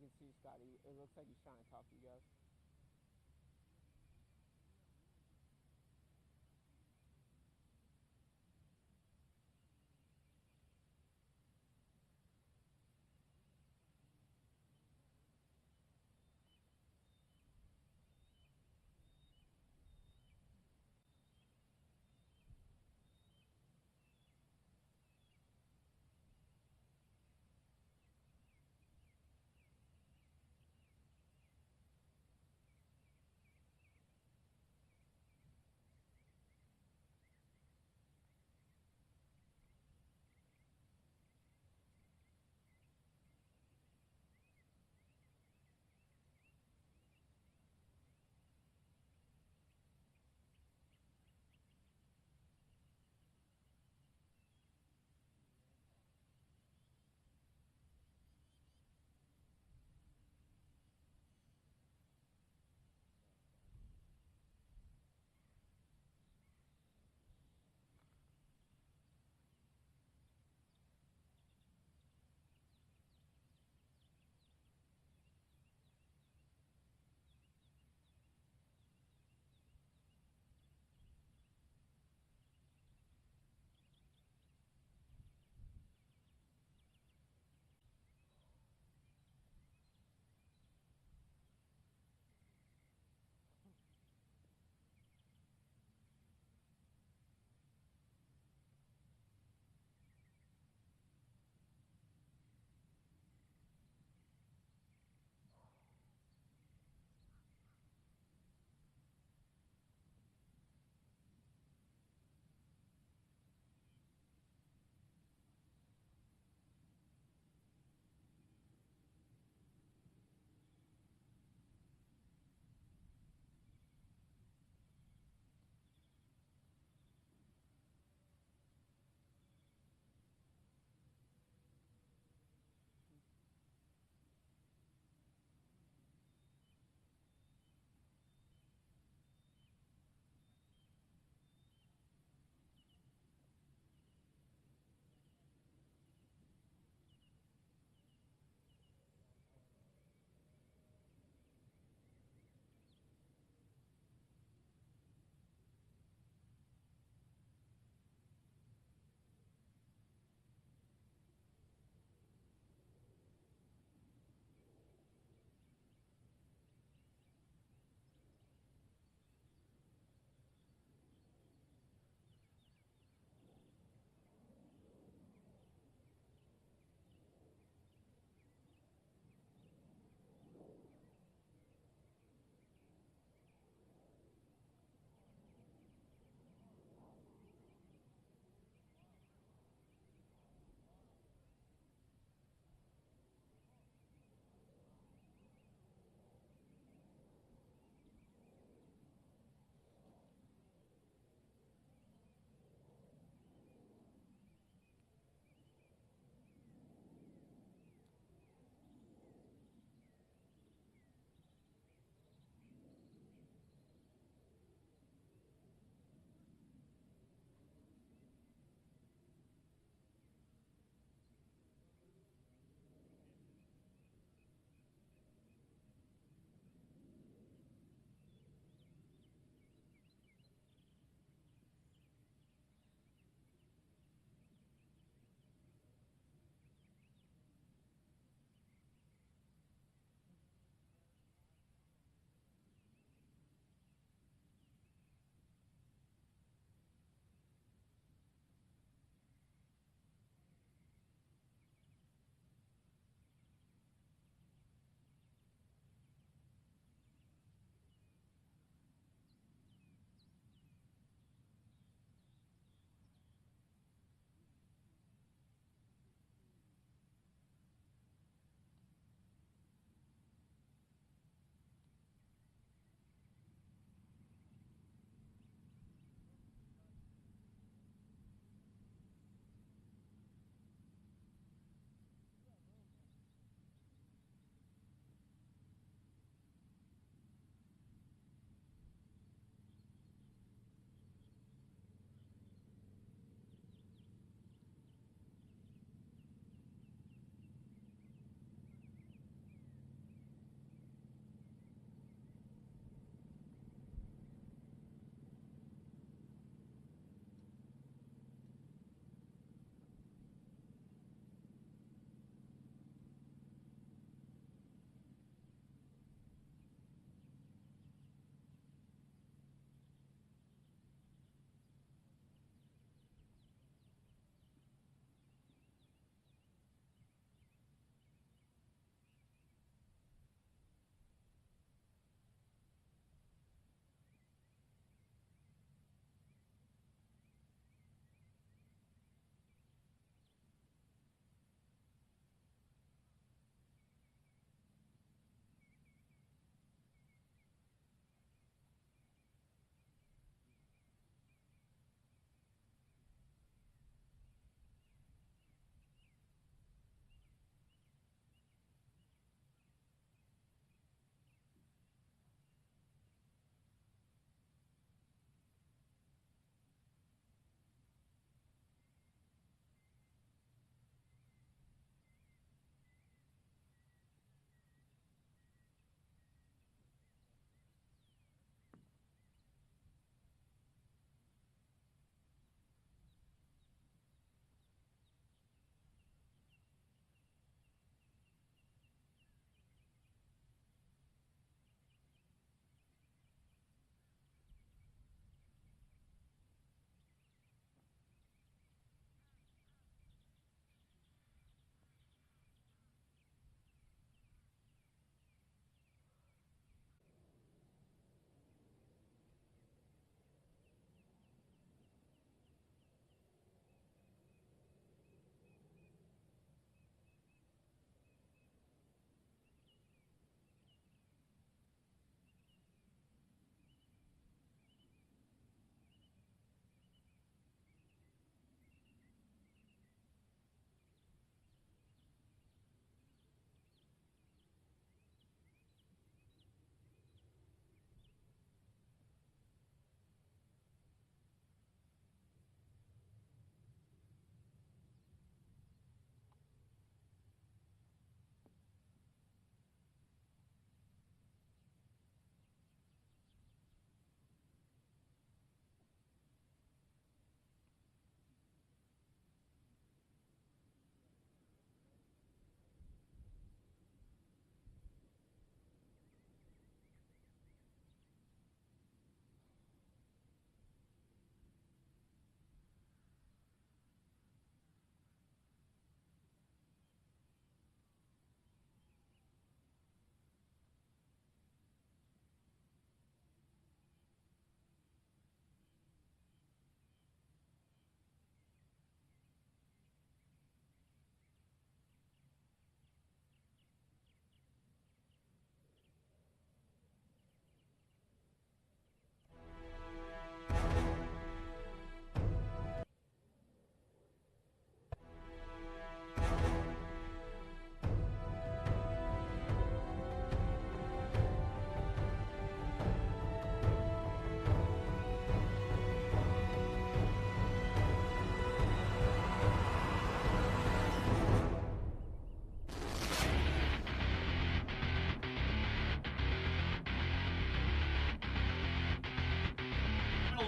can see Scotty. It looks like he's trying to talk to you guys.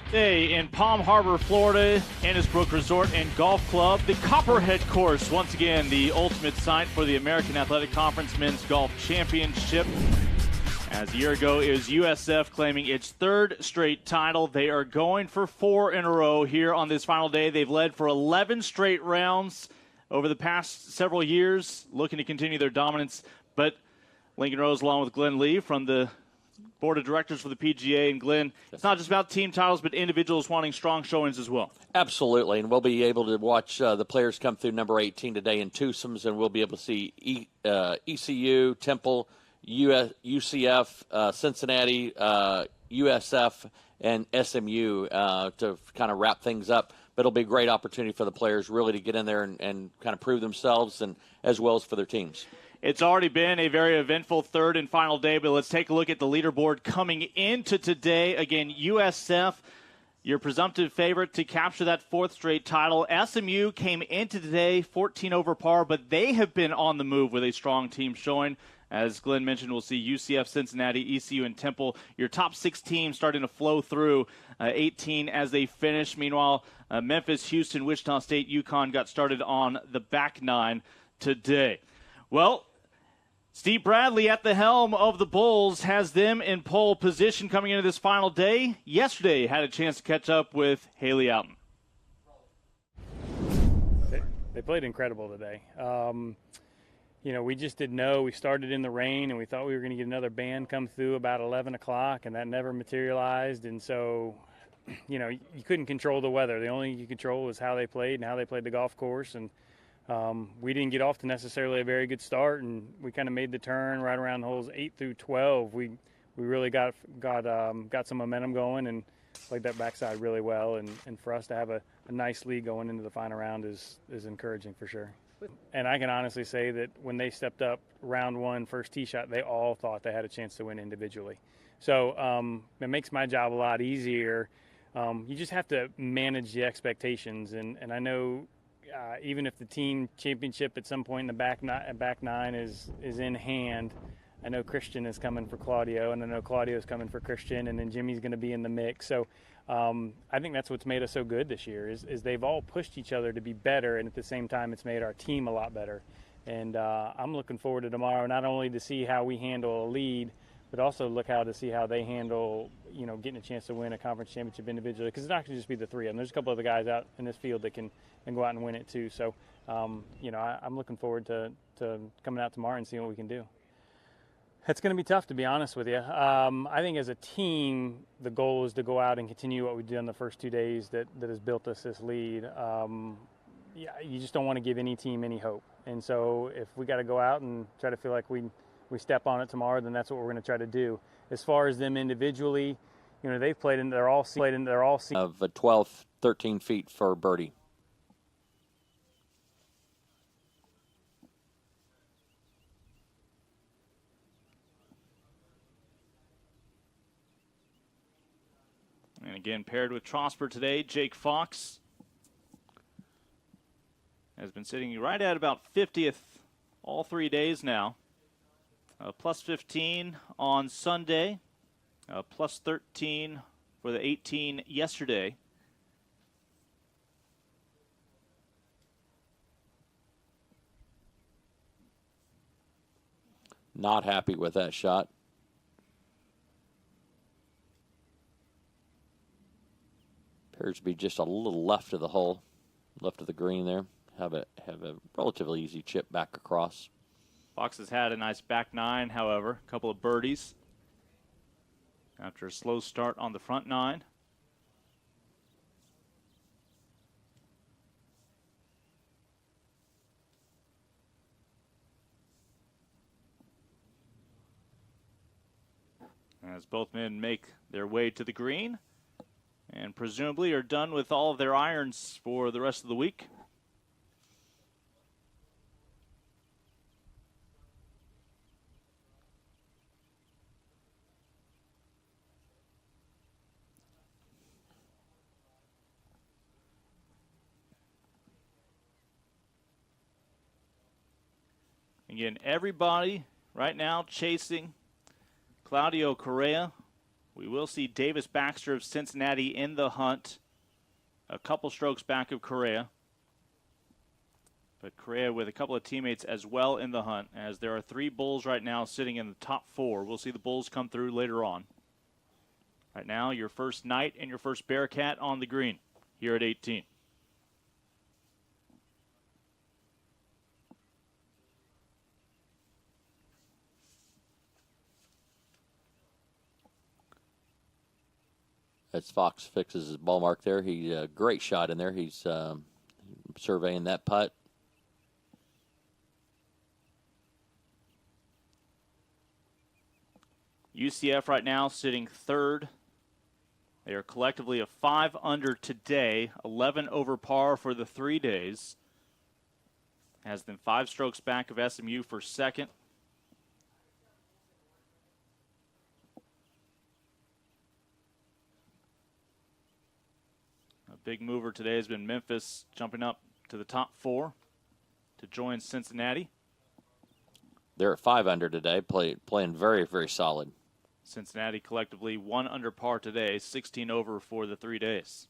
Today in Palm Harbor, Florida, Innisbrook Resort and Golf Club, the Copperhead course, once again the ultimate site for the American Athletic Conference Men's Golf Championship. As a year ago, it was USF claiming its third straight title. They are going for 4 in a row here on this final day. They've led for 11 straight rounds over the past several years, looking to continue their dominance. But Lincoln Rose, along with Glenn Lee from the board of directors for the PGA, and Glenn, it's not just about team titles, but individuals wanting strong showings as well. Absolutely, and we'll be able to watch the players come through number 18 today in twosomes, and we'll be able to see ECU, Temple, UCF, Cincinnati, USF, and SMU to kind of wrap things up. But it'll be a great opportunity for the players really to get in there and kind of prove themselves, and as well as for their teams. It's already been a very eventful third and final day, but let's take a look at the leaderboard coming into today. Again, USF, your presumptive favorite to capture that fourth straight title. SMU came into today 14 over par, but they have been on the move with a strong team showing. As Glenn mentioned, we'll see UCF, Cincinnati, ECU, and Temple. Your top 6 teams starting to flow through 18 as they finish. Meanwhile, Memphis, Houston, Wichita State, UConn got started on the back 9 today. Well, Steve Bradley at the helm of the Bulls has them in pole position coming into this final day. Yesterday had a chance to catch up with Haley Outen. They played incredible today. We just didn't know. We started in the rain, and we thought we were going to get another band come through about 11 o'clock, and that never materialized. And so, you couldn't control the weather. The only thing you control was how they played and how they played the golf course. And we didn't get off to necessarily a very good start, and we kind of made the turn right around holes 8 through 12. We really got some momentum going and played that backside really well. And for us to have a nice lead going into the final round is encouraging for sure. And I can honestly say that when they stepped up round 1, first tee shot, they all thought they had a chance to win individually. So it makes my job a lot easier. You just have to manage the expectations. And I know even if the team championship at some point in the back 9 is in hand, I know Christian is coming for Claudio, and I know Claudio is coming for Christian, and then Jimmy's going to be in the mix. So I think that's what's made us so good this year is they've all pushed each other to be better, and at the same time it's made our team a lot better. And I'm looking forward to tomorrow, not only to see how we handle a lead, but also to see how they handle, getting a chance to win a conference championship individually, because it's not going to just be the 3 of them. There's a couple other guys out in this field that can go out and win it too. So, I'm looking forward to coming out tomorrow and seeing what we can do. It's going to be tough, to be honest with you. I think as a team, the goal is to go out and continue what we did on the first 2 days that has built us this lead. You just don't want to give any team any hope. And so if we got to go out and try to feel like we step on it tomorrow, then that's what we're going to try to do. As far as them individually, they've played in they're all of 12, 13 feet for birdie. And again, paired with Trosper today, Jake Fox has been sitting right at about 50th all 3 days now. Plus 15 on Sunday, plus 13 for the 18 yesterday. Not happy with that shot. Appears to be just a little left of the hole, left of the green there. Have a relatively easy chip back across. Fox has had a nice back 9, however, a couple of birdies after a slow start on the front 9. As both men make their way to the green and presumably are done with all of their irons for the rest of the week. Again, everybody right now chasing Claudio Correa We will see Davis Baxter of Cincinnati in the hunt, a couple strokes back of Correa. But Correa with a couple of teammates as well in the hunt, as there are 3 bulls right now sitting in the top 4. We'll see the bulls come through later on. Right now, your first Knight and your first Bearcat on the green here at 18. As Fox fixes his ball mark there, he great shot in there. He's surveying that putt. UCF right now sitting 3rd. They are collectively a 5 under today, 11 over par for the 3 days. Has them 5 strokes back of SMU for 2nd. A big mover today has been Memphis, jumping up to the top 4 to join Cincinnati. They're at 5 under today, playing very, very solid. Cincinnati collectively 1 under par today, 16 over for the 3 days.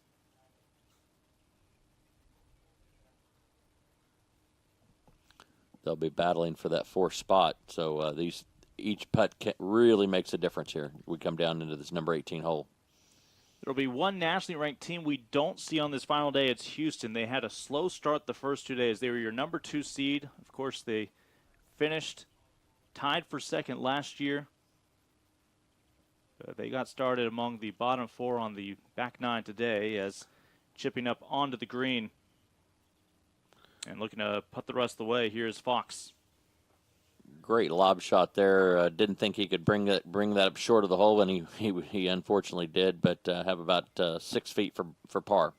They'll be battling for that 4th spot, so each putt really makes a difference here. We come down into this number 18 hole. There will be one nationally ranked team we don't see on this final day. It's Houston. They had a slow start the first 2 days. They were your number 2 seed. Of course, they finished tied for 2nd last year. They got started among the bottom 4 on the back 9 today, as chipping up onto the green and looking to putt the rest of the way. Here's Fox. Great lob shot there. Didn't think he could bring that up short of the hole, and he unfortunately did, but have about 6 feet for par.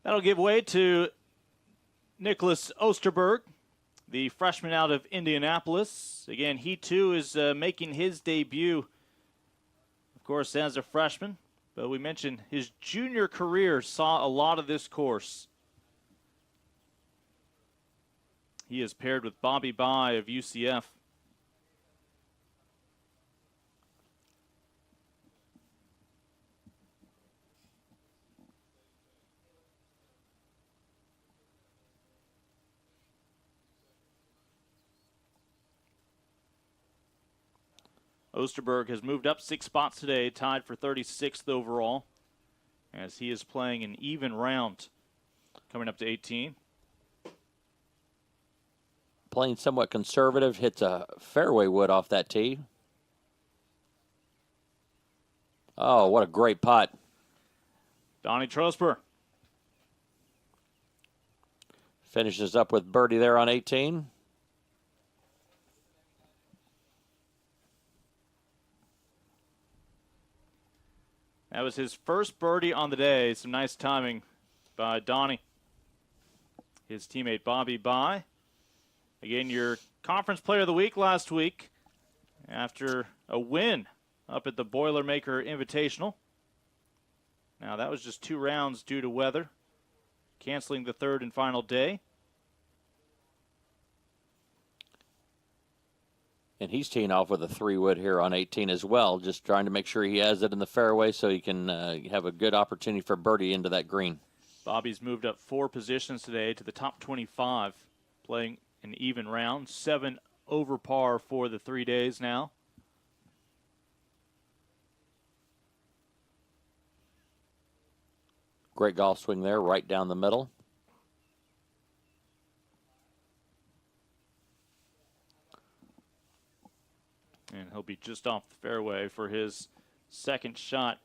That'll give way to Nicholas Osterberg, the freshman out of Indianapolis. Again, he too is making his debut, of course, as a freshman. But we mentioned his junior career saw a lot of this course. He is paired with Bobby Bye of UCF. Osterberg has moved up 6 spots today, tied for 36th overall, as he is playing an even round coming up to 18. Playing somewhat conservative, hits a fairway wood off that tee. Oh, what a great putt. Donnie Trosper finishes up with birdie there on 18. That was his first birdie on the day. Some nice timing by Donnie. His teammate Bobby Bye. Again, your conference player of the week last week after a win up at the Boilermaker Invitational. Now, that was just 2 rounds due to weather, canceling the 3rd and final day. And he's teeing off with a 3-wood here on 18 as well, just trying to make sure he has it in the fairway so he can have a good opportunity for birdie into that green. Bobby's moved up 4 positions today to the top 25, playing an even round, 7 over par for the 3 days now. Great golf swing there, right down the middle. And he'll be just off the fairway for his second shot.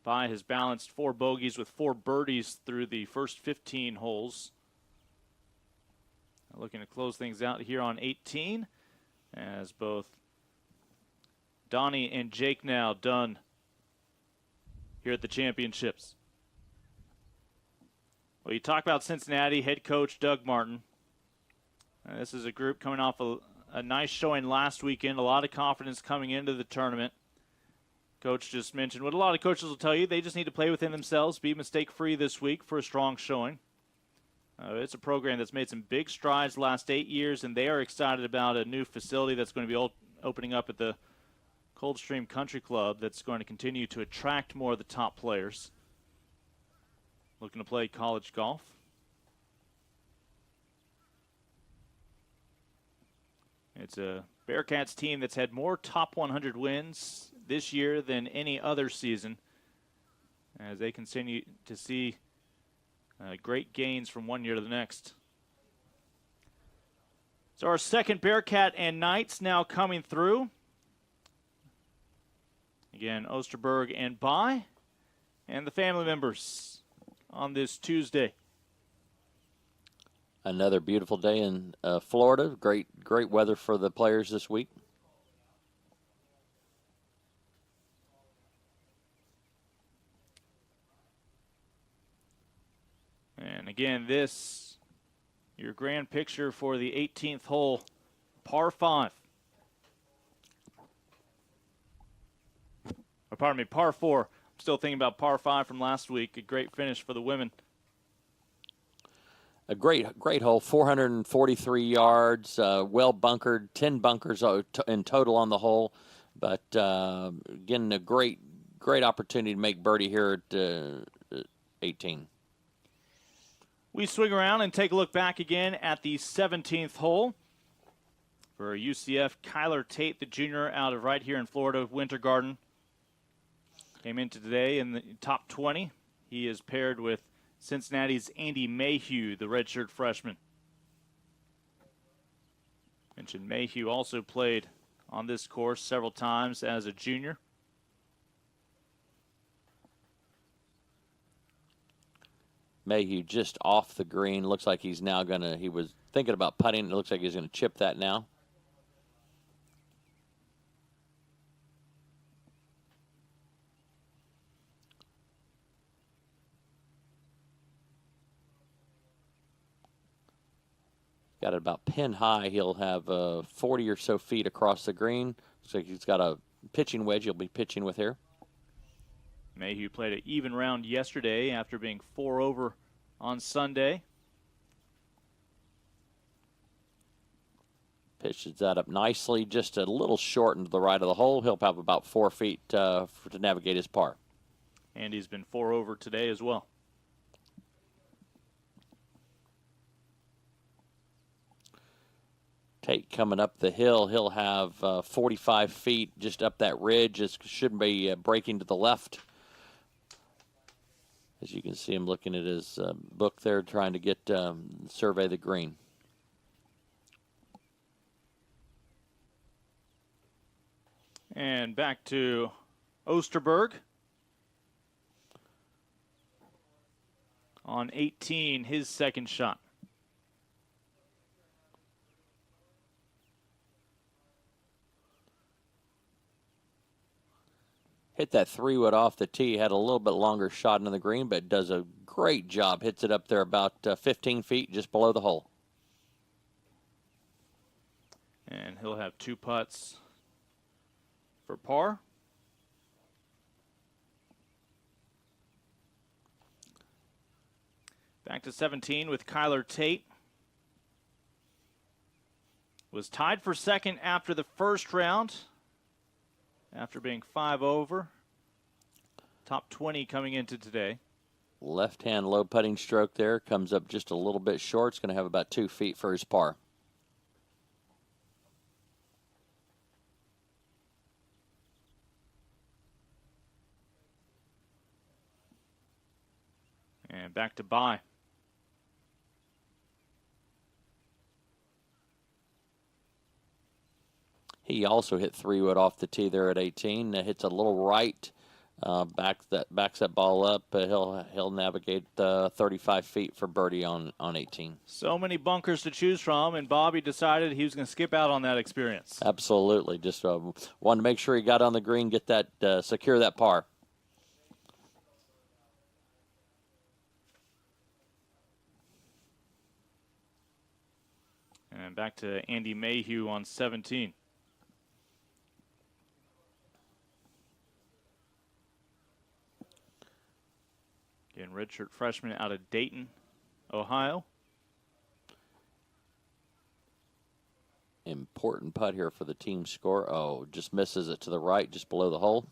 Bye has balanced 4 bogeys with 4 birdies through the first 15 holes. Looking to close things out here on 18, as both Donnie and Jake now done here at the championships. Well, you talk about Cincinnati head coach Doug Martin. This is a group coming off a nice showing last weekend, a lot of confidence coming into the tournament. Coach just mentioned what a lot of coaches will tell you, they just need to play within themselves, be mistake-free this week for a strong showing. It's a program that's made some big strides the last 8 years, and they are excited about a new facility that's going to be opening up at the Coldstream Country Club that's going to continue to attract more of the top players looking to play college golf. It's a Bearcats team that's had more top 100 wins this year than any other season, as they continue to see great gains from one year to the next. So our second Bearcat and Knights now coming through. Again, Osterberg and Bai, and the family members on this Tuesday. Another beautiful day in Florida. Great weather for the players this week. And again, your grand picture for the 18th hole, par 5. Or pardon me, par 4. I'm still thinking about par 5 from last week. A great finish for the women. A great hole, 443 yards, well bunkered, 10 bunkers in total on the hole. But again, a great opportunity to make birdie here at 18. We swing around and take a look back again at the 17th hole for UCF. Kyler Tate, the junior out of right here in Florida, Winter Garden, came into today in the top 20. He is paired with Cincinnati's Andy Mayhew, the redshirt freshman. Mentioned Mayhew also played on this course several times as a junior. Mayhew just off the green. Looks like he's now he was thinking about putting. It looks like he's going to chip that now. Got it about pin high. He'll have 40 or so feet across the green. Looks like he's got a pitching wedge he'll be pitching with here. Mayhew played an even round yesterday after being 4 over on Sunday. Pitches that up nicely, just a little short into the right of the hole. He'll have about 4 feet to navigate his par. And he's been 4 over today as well. Tate coming up the hill. He'll have 45 feet just up that ridge. It shouldn't be breaking to the left. As you can see him looking at his book there, trying to get survey the green. And back to Osterberg. On 18, his second shot. Hit that 3-wood off the tee. Had a little bit longer shot into the green, but does a great job. Hits it up there about 15 feet just below the hole. And he'll have 2 putts for par. Back to 17 with Kyler Tate. Was tied for second after the first round, after being 5 over. Top 20 coming into today. Left-hand low putting stroke there. Comes up just a little bit short. It's going to have about 2 feet for his par. And back to Bai. He also hit 3-wood off the tee there at 18. Hits a little right, backs that ball up. He'll navigate 35 feet for birdie on 18. So many bunkers to choose from, and Bobby decided he was going to skip out on that experience. Absolutely, just wanted to make sure he got on the green, get that secure that par. And back to Andy Mayhew on 17. Again, redshirt freshman out of Dayton, Ohio. important putt here for the team score. Oh, just misses it to the right, just below the hole.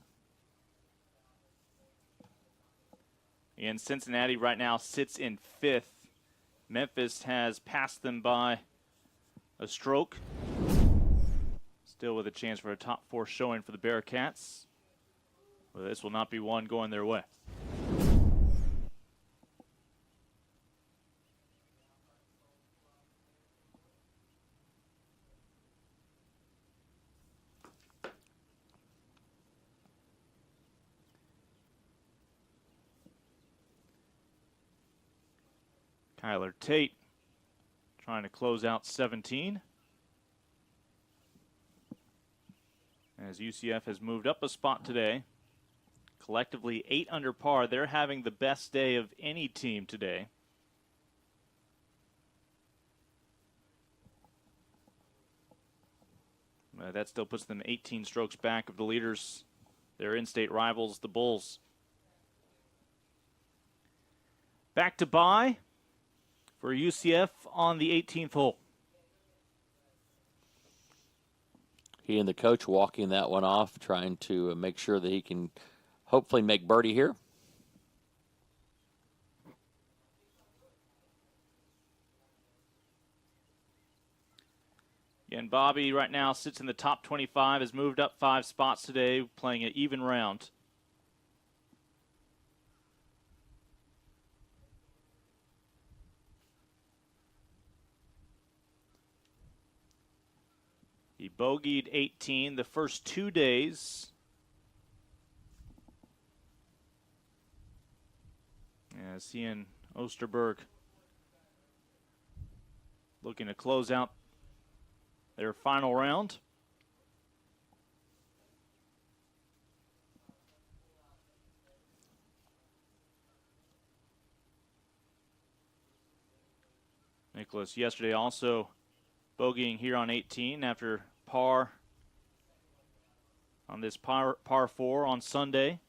And Cincinnati right now sits in 5th. Memphis has passed them by a stroke. Still with a chance for a top 4 showing for the Bearcats. Well, this will not be one going their way. Kyler Tate trying to close out 17. As UCF has moved up a spot today. Collectively 8 under par. They're having the best day of any team today. That still puts them 18 strokes back of the leaders, their in-state rivals, the Bulls. Back to bye for UCF on the 18th hole. He and the coach walking that one off, trying to make sure that he can hopefully make birdie here. And Bobby right now sits in the top 25, has moved up 5 spots today, playing an even round. He bogeyed 18 the first 2 days. As he and Osterberg looking to close out their final round. Nicholas yesterday also bogeying here on 18 after par on this par 4 on Sunday.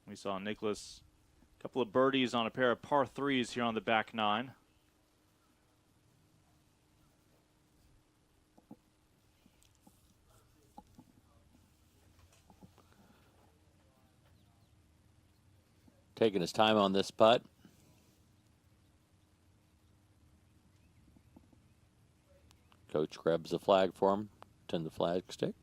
We saw Nicholas a couple of birdies on a pair of par 3s here on the back 9. Taking his time on this putt. Coach grabs the flag for him. Tend the flag stick.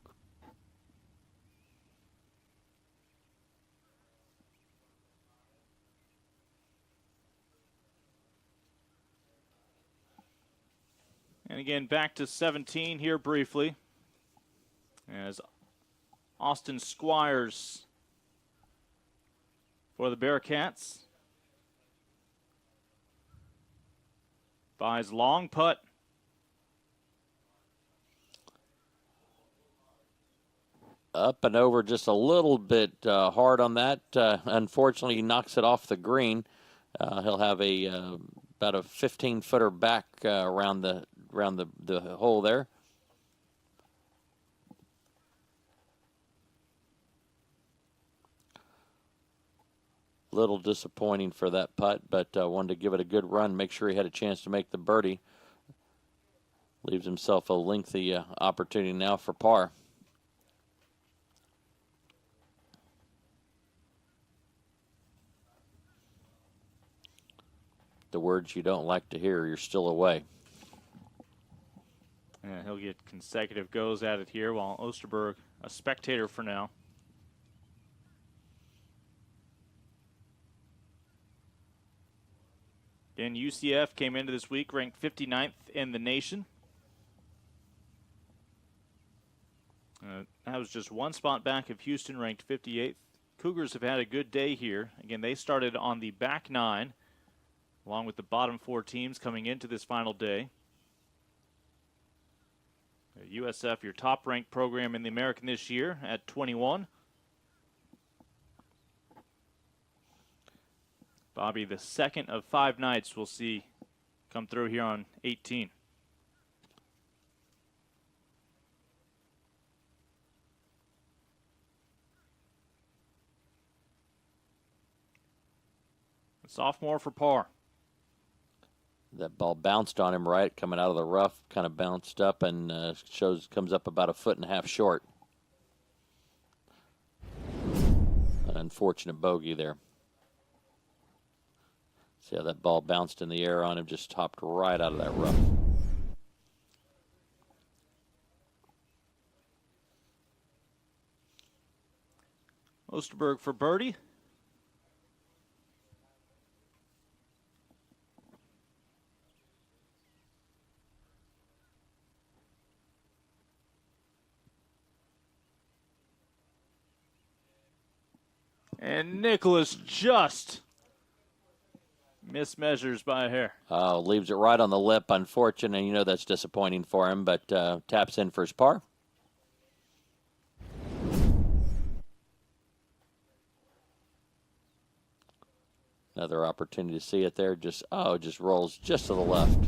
And again, back to 17 here briefly. As Austin Squires for the Bearcats. Buys long putt. Up and over just a little bit hard on that. Unfortunately, he knocks it off the green. He'll have about a 15-footer back around the hole there. Little disappointing for that putt, but wanted to give it a good run, make sure he had a chance to make the birdie. Leaves himself a lengthy opportunity now for par. The words you don't like to hear, you're still away. Yeah, he'll get consecutive goes at it here, while Osterberg a spectator for now. Again, UCF came into this week ranked 59th in the nation. That was just one spot back of Houston, ranked 58th. Cougars have had a good day here. Again, they started on the back 9, along with the bottom 4 teams coming into this final day. USF, your top-ranked program in the American this year at 21. Bobby, the second of 5 nights we'll see come through here on 18. Sophomore for par. That ball bounced on him right, coming out of the rough, kind of bounced up and comes up about 1.5 feet short. An unfortunate bogey there. See how that ball bounced in the air on him, just topped right out of that rough. Osterberg for birdie. And Nicholas just mismeasures by a hair. Oh, leaves it right on the lip. Unfortunate. You know that's disappointing for him, but taps in for his par. Another opportunity to see it there. Just rolls just to the left.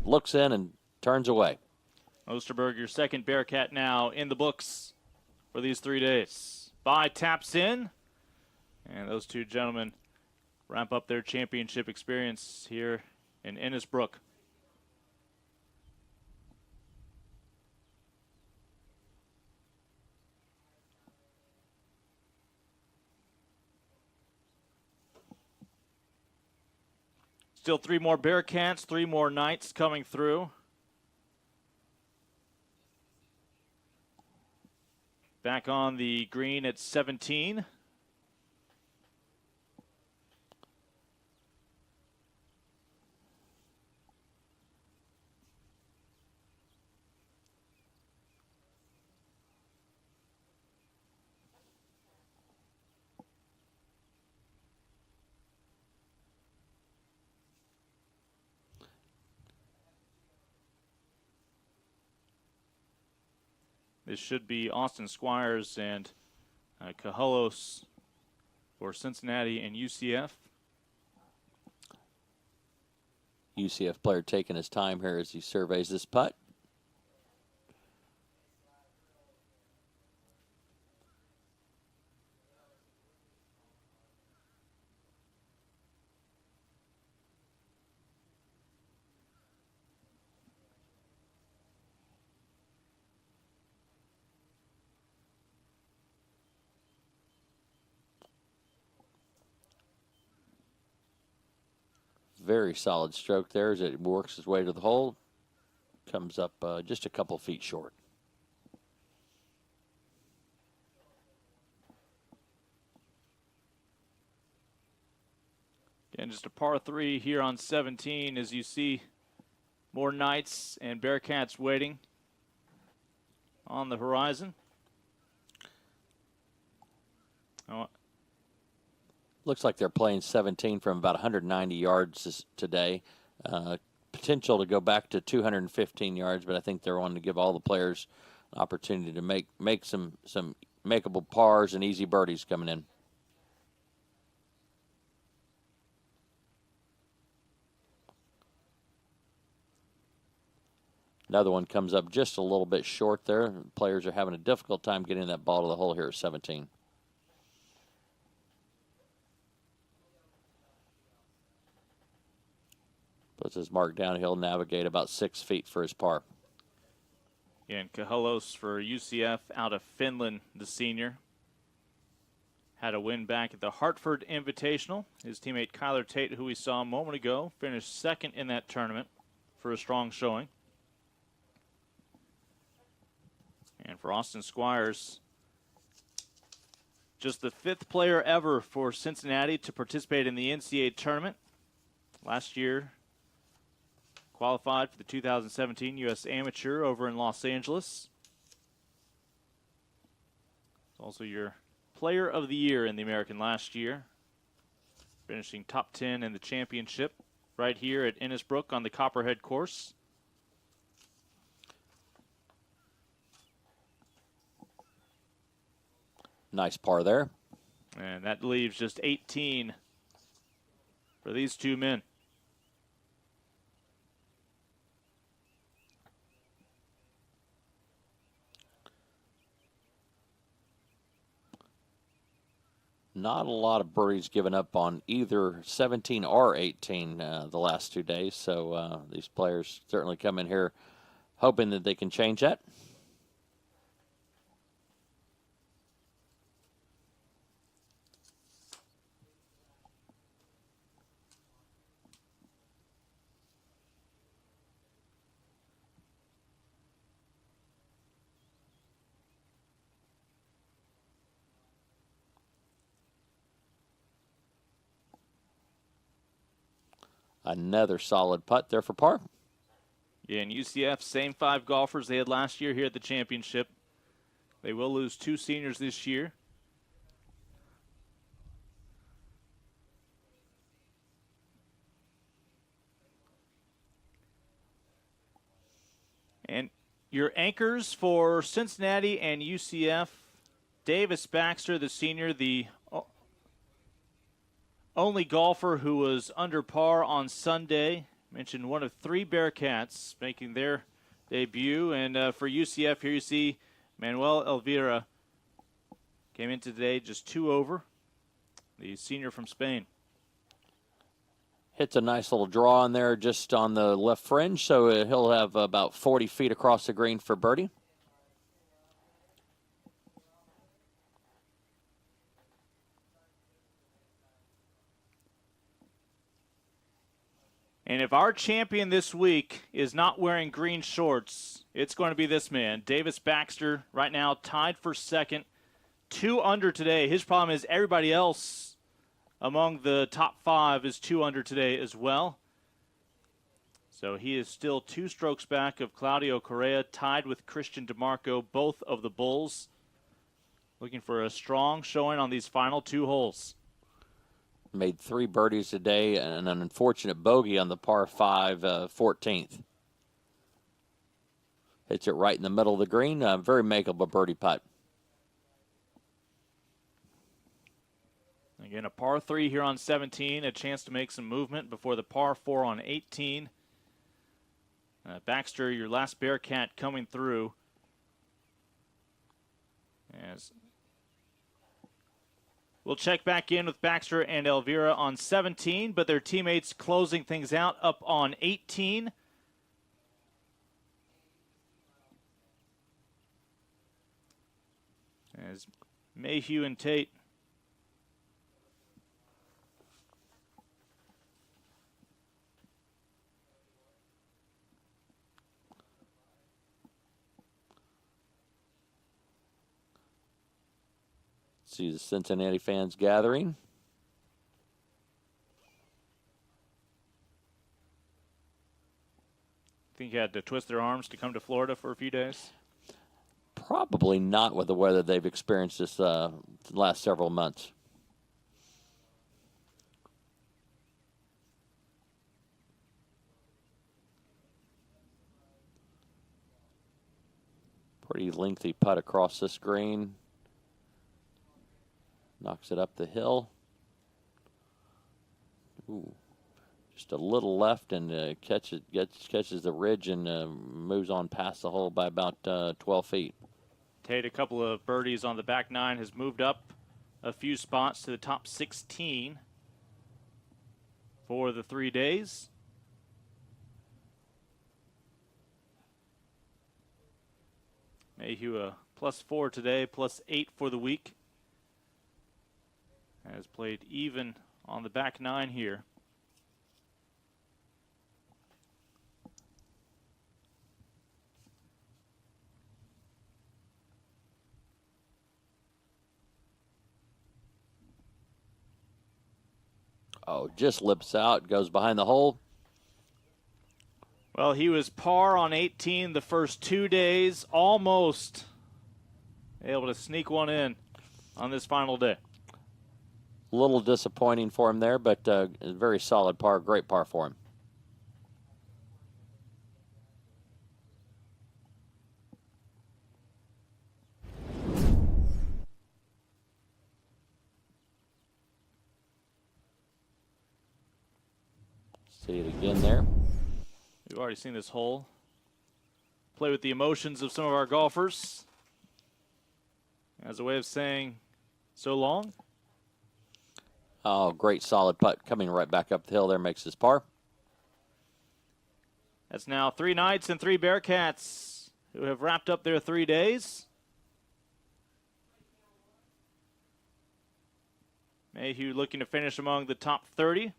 Looks in and turns away. Osterberg, your second Bearcat now in the books for these 3 days. By taps in. And those two gentlemen ramp up their championship experience here in Innisbrook. Still 3 more Bearcats, 3 more Knights coming through. Back on the green at 17. This should be Austin Squires and Cajolos for Cincinnati and UCF. UCF player taking his time here as he surveys this putt. Very solid stroke there as it works his way to the hole. Comes up just a couple feet short. Again, just a par 3 here on 17 as you see more Knights and Bearcats waiting on the horizon. Oh. Looks like they're playing 17 from about 190 yards today. Potential to go back to 215 yards, but I think they're wanting to give all the players an opportunity to make some makeable pars and easy birdies coming in. Another one comes up just a little bit short there. Players are having a difficult time getting that ball to the hole here at 17. Puts his mark down. He'll navigate about 6 feet for his par. And Cajolos for UCF out of Finland, the senior. Had a win back at the Hartford Invitational. His teammate Kyler Tate, who we saw a moment ago, finished second in that tournament for a strong showing. And for Austin Squires, just the 5th player ever for Cincinnati to participate in the NCAA tournament. Last year, qualified for the 2017 U.S. Amateur over in Los Angeles. It's also your player of the year in the American last year. Finishing top 10 in the championship right here at Innisbrook on the Copperhead course. Nice par there. And that leaves just 18 for these two men. Not a lot of birdies given up on either 17 or 18 the last 2 days, so these players certainly come in here hoping that they can change that. Another solid putt there for par. Yeah, and UCF, same 5 golfers they had last year here at the championship. They will lose 2 seniors this year. And your anchors for Cincinnati and UCF, Davis Baxter, the senior, the only golfer who was under par on Sunday. Mentioned one of 3 Bearcats making their debut. And for UCF, here you see Manuel Elvira came in today just 2 over, the senior from Spain. Hits a nice little draw in there just on the left fringe, so he'll have about 40 feet across the green for birdie. And if our champion this week is not wearing green shorts, it's going to be this man, Davis Baxter, right now tied for second, 2 under today. His problem is everybody else among the top 5 is 2 under today as well. So he is still 2 strokes back of Claudio Correa, tied with Christian DeMarco, both of the Bulls. Looking for a strong showing on these final 2 holes. Made 3 birdies today and an unfortunate bogey on the par 5 14th. Hits it right in the middle of the green. Very makeable birdie putt. Again, a par 3 here on 17, a chance to make some movement before the par 4 on 18. Baxter, your last Bearcat coming through. As we'll check back in with Baxter and Elvira on 17, but their teammates closing things out up on 18. As Mayhew and Tate see the Cincinnati fans gathering. think you had to twist their arms to come to Florida for a few days? Probably not with the weather they've experienced this last several months. Pretty lengthy putt across this green. Knocks it up the hill. Ooh, just a little left and catches the ridge and moves on past the hole by about 12 feet. Tate, a couple of birdies on the back 9, has moved up a few spots to the top 16 for the 3 days. Mayhew a +4 today, +8 for the week. Has played even on the back 9 here. Oh, just lips out, goes behind the hole. Well, he was par on 18 the first 2 days, almost able to sneak one in on this final day. A little disappointing for him there, but a very solid par, great par for him. See it again there. We've already seen this hole. Play with the emotions of some of our golfers as a way of saying so long. Oh, great solid putt coming right back up the hill there, makes his par. That's now 3 Knights and 3 Bearcats who have wrapped up their 3 days. Mayhew looking to finish among the top 30.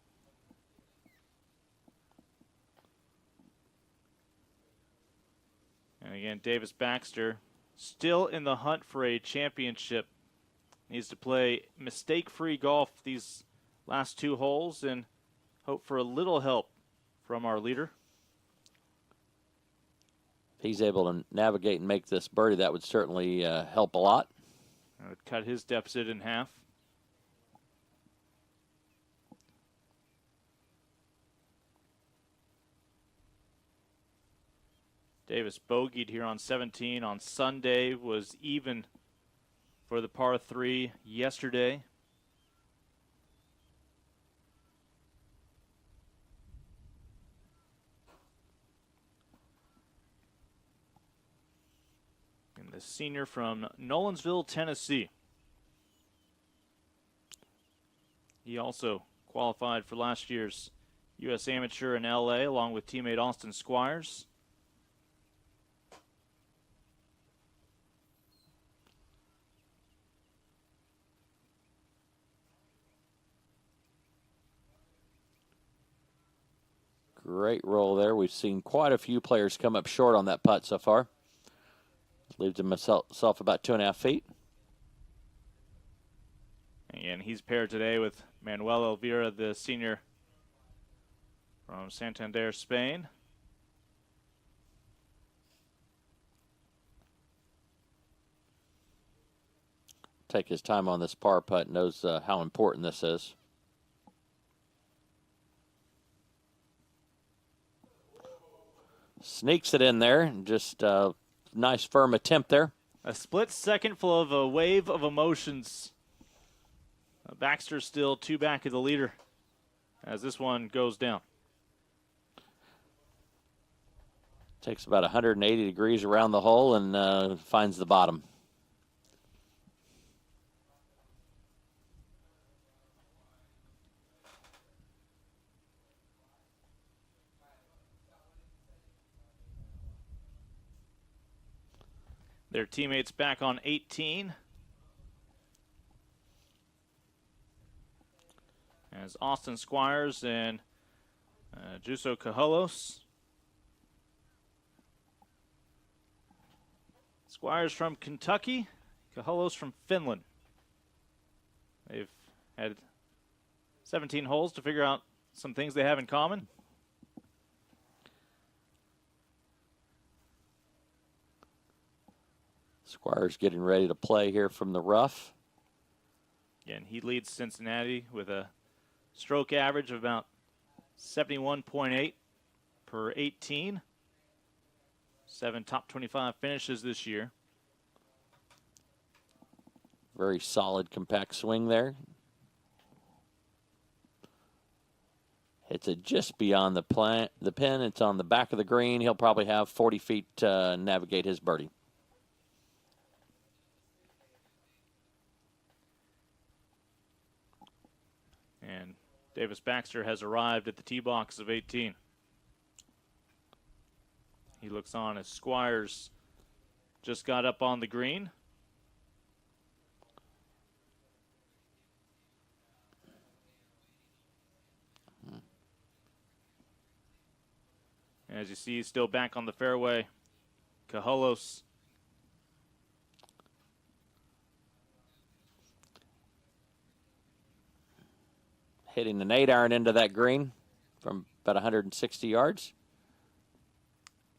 And again, Davis Baxter still in the hunt for a championship. Needs to play mistake-free golf these last 2 holes and hope for a little help from our leader. If he's able to navigate and make this birdie, that would certainly help a lot. That would cut his deficit in half. Davis bogeyed here on 17 on Sunday, was even for the par 3 yesterday. And the senior from Nolensville, Tennessee. He also qualified for last year's U.S. Amateur in L.A. along with teammate Austin Squires. Great roll there. We've seen quite a few players come up short on that putt so far. Leaves himself about 2.5 feet. And he's paired today with Manuel Elvira, the senior from Santander, Spain. Take his time on this par putt, knows how important this is. Sneaks it in there, and just a nice firm attempt there. A split second full of a wave of emotions. Baxter still 2 back of the leader as this one goes down. Takes about 180 degrees around the hole and finds the bottom. Their teammates back on 18. As Austin Squires and Juso Cajolos. Squires from Kentucky, Cajolos from Finland. They've had 17 holes to figure out some things they have in common. Squires getting ready to play here from the rough. Again, he leads Cincinnati with a stroke average of about 71.8 per 18. 7 top 25 finishes this year. Very solid, compact swing there. Hits it just beyond the pin. It's on the back of the green. He'll probably have 40 feet to navigate his birdie. And Davis Baxter has arrived at the tee box of 18. He looks on as Squires just got up on the green. As you see, he's still back on the fairway. Cajolos. Hitting an 8-iron into that green from about 160 yards.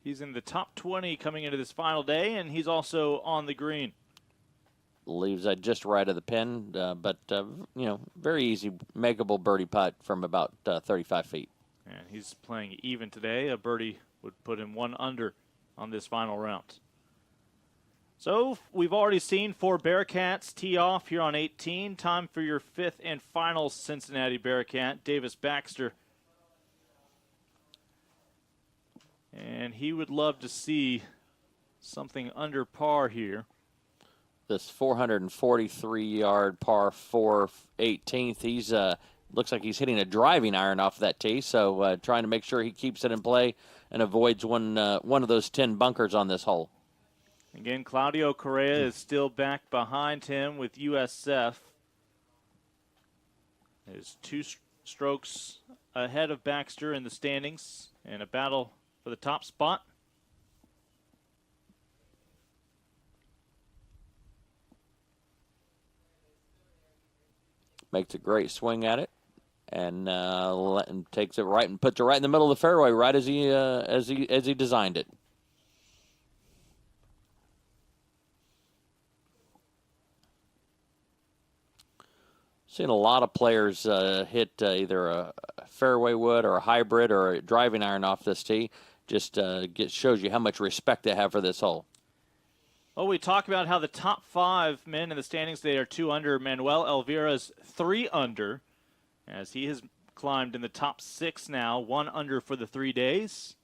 He's in the top 20 coming into this final day, and he's also on the green. Leaves that just right of the pin, but, you know, very easy, makeable birdie putt from about 35 feet. And he's playing even today. A birdie would put him 1 under on this final round. So we've already seen 4 Bearcats tee off here on 18. Time for your 5th and final Cincinnati Bearcat, Davis Baxter. And he would love to see something under par here. this 443-yard par 4 18th. He's looks like he's hitting a driving iron off that tee, so trying to make sure he keeps it in play and avoids one of those 10 bunkers on this hole. Again, Claudio Correa is still back behind him with USF. There's 2 strokes ahead of Baxter in the standings and a battle for the top spot. Makes a great swing at it, and takes it right and puts it right in the middle of the fairway, right as he designed it. Seen a lot of players hit either a fairway wood or a hybrid or a driving iron off this tee. Just shows you how much respect they have for this hole. Well, we talk about how the top 5 men in the standings today are 2 under. Manuel Elvira's 3 under, as he has climbed in the top 6 now, 1 under for the 3 days,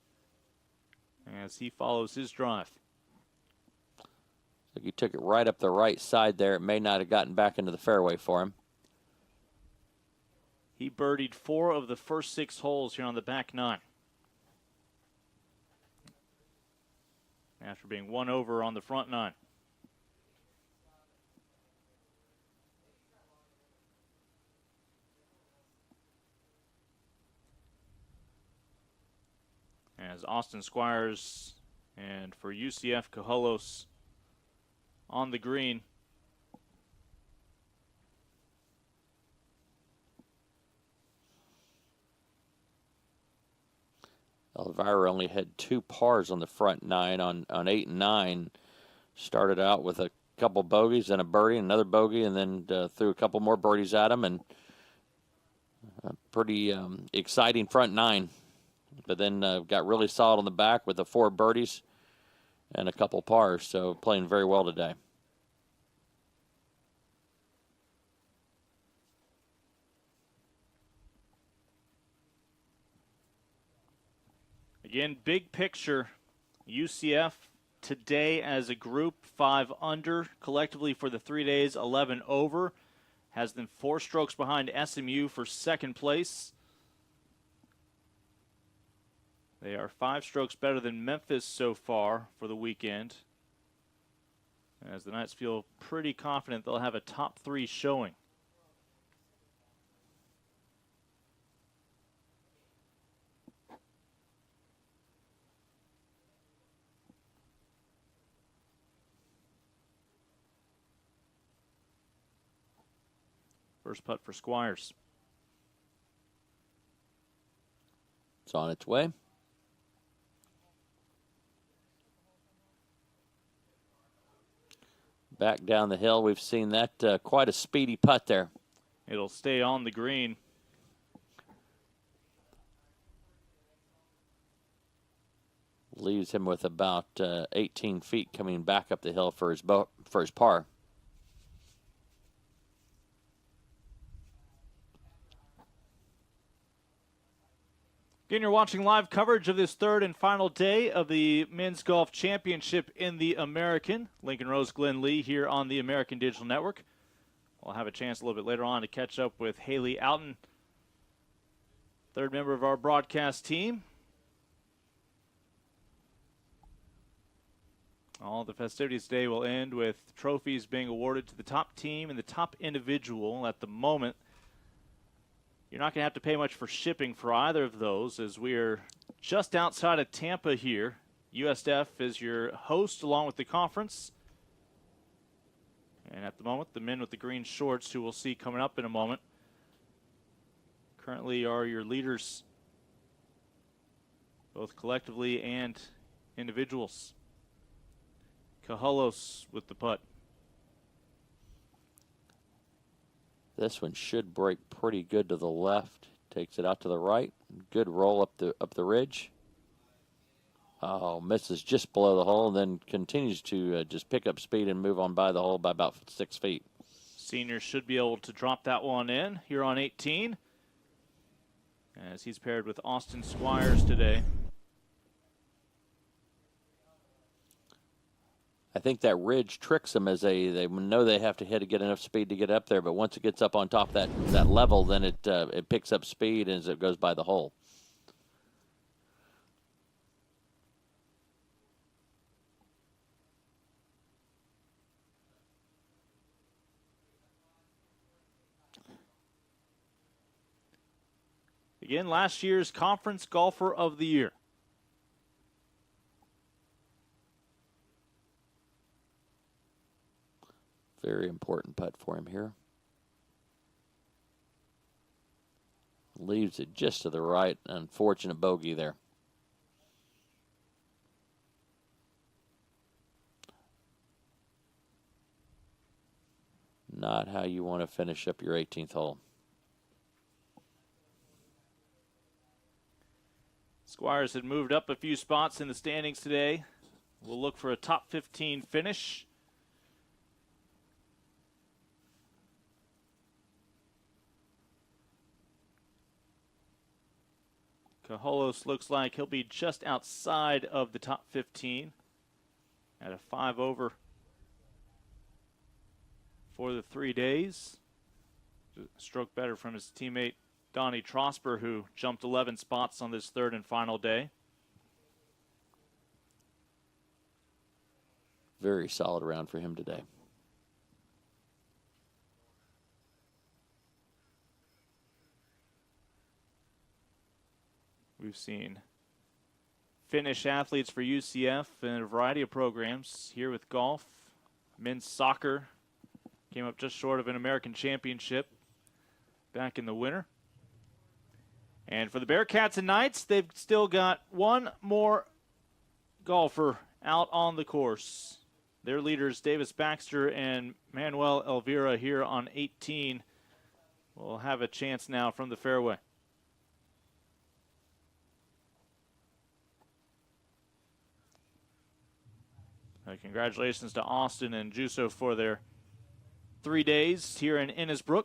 as he follows his drive. Like he took it right up the right side there. It may not have gotten back into the fairway for him. He birdied 4 of the first 6 holes here on the back 9. After being 1 over on the front 9. As Austin Squires and for UCF Cajolos on the green. Elvira only had 2 pars on the front 9 on 8 and 9. Started out with a couple bogeys and a birdie, another bogey, and then threw a couple more birdies at him, and a pretty exciting front 9. But then got really solid on the back with the 4 birdies and a couple pars, so playing very well today. Again, big picture, UCF today as a group, 5 under, collectively for the 3 days, 11 over, has them 4 strokes behind SMU for second place. They are 5 strokes better than Memphis so far for the weekend, as the Knights feel pretty confident they'll have a top 3 showing. First putt for Squires. It's on its way. Back down the hill. We've seen that quite a speedy putt there. It'll stay on the green. Leaves him with about 18 feet coming back up the hill for his par. Again, you're watching live coverage of this 3rd and final day of the Men's Golf Championship in the American. Lincoln Rose, Glenn Lee here on the American Digital Network. We'll have a chance a little bit later on to catch up with Haley Outen, 3rd member of our broadcast team. All the festivities today will end with trophies being awarded to the top team and the top individual. At the moment, you're not going to have to pay much for shipping for either of those, as we are just outside of Tampa here. USF is your host along with the conference. And at the moment, the men with the green shorts, who we'll see coming up in a moment, currently are your leaders, both collectively and individuals. Cajolos with the putt. This one should break pretty good to the left. Takes it out to the right. Good roll up the ridge. Oh, misses just below the hole, and then continues to just pick up speed and move on by the hole by about 6 feet. Senior should be able to drop that one in here on 18, as he's paired with Austin Squires today. I think that ridge tricks them as they know they have to hit to get enough speed to get up there. But once it gets up on top of that level, then it picks up speed as it goes by the hole. Again, last year's Conference Golfer of the Year. Very important putt for him here. Leaves it just to the right. Unfortunate bogey there. Not how you want to finish up your 18th hole. Squires had moved up a few spots in the standings today. We'll look for a top 15 finish. Cajolos looks like he'll be just outside of the top 15 at a 5 over for the 3 days. A stroke better from his teammate Donnie Trosper, who jumped 11 spots on this third and final day. Very solid round for him today. We've seen Finnish athletes for UCF in a variety of programs here with golf. Men's soccer came up just short of an American championship back in the winter. And for the Bearcats and Knights, they've still got one more golfer out on the course. Their leaders, Davis Baxter and Manuel Elvira, here on 18, will have a chance now from the fairway. Congratulations to Austin and Juso for their 3 days here in Innisbrook.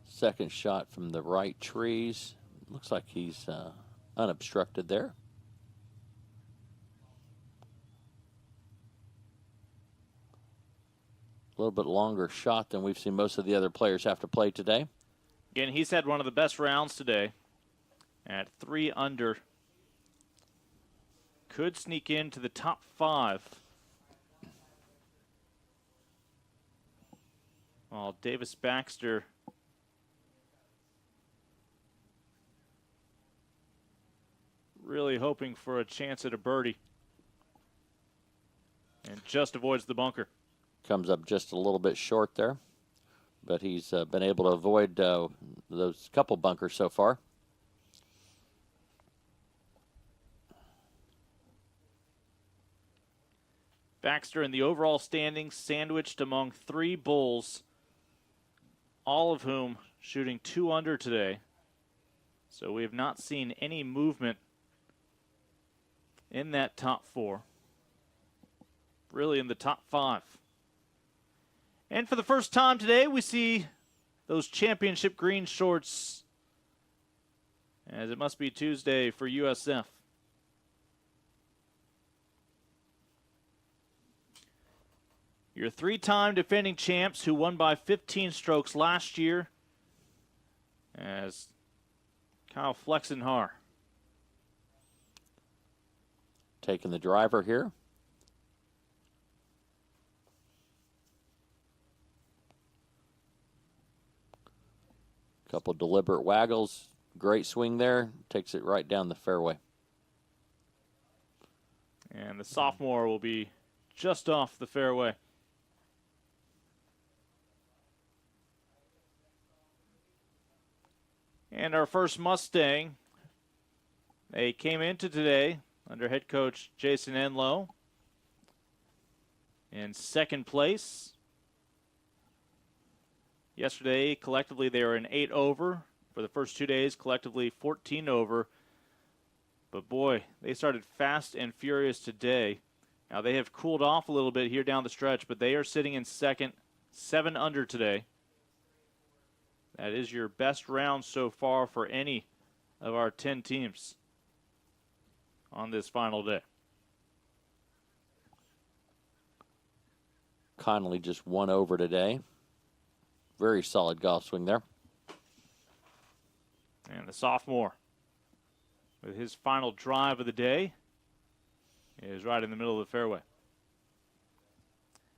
Second shot from the right trees. Looks like he's unobstructed there. A little bit longer shot than we've seen most of the other players have to play today. Again, he's had one of the best rounds today at 3 under. Could sneak into the top 5. While Davis Baxter really hoping for a chance at a birdie. And just avoids the bunker. Comes up just a little bit short there. But he's been able to avoid those couple bunkers so far. Baxter in the overall standings, sandwiched among 3 bulls, all of whom shooting 2 under today. So we have not seen any movement in that top 4. Really in the top 5. And for the first time today, we see those championship green shorts, as it must be Tuesday for USF. Your 3-time defending champs who won by 15 strokes last year, as Kyle Flexenhar. Taking the driver here. Couple deliberate waggles. Great swing there. Takes it right down the fairway. And the sophomore will be just off the fairway. And our first Mustang, they came into today under head coach Jason Enlow in second place. Yesterday, collectively, they were an 8 over. For the first 2 days, collectively 14 over. But boy, they started fast and furious today. Now, they have cooled off a little bit here down the stretch, but they are sitting in second, 7 under today. That is your best round so far for any of our 10 teams on this final day. Connolly just 1 over today. Very solid golf swing there. And the sophomore, with his final drive of the day, is right in the middle of the fairway.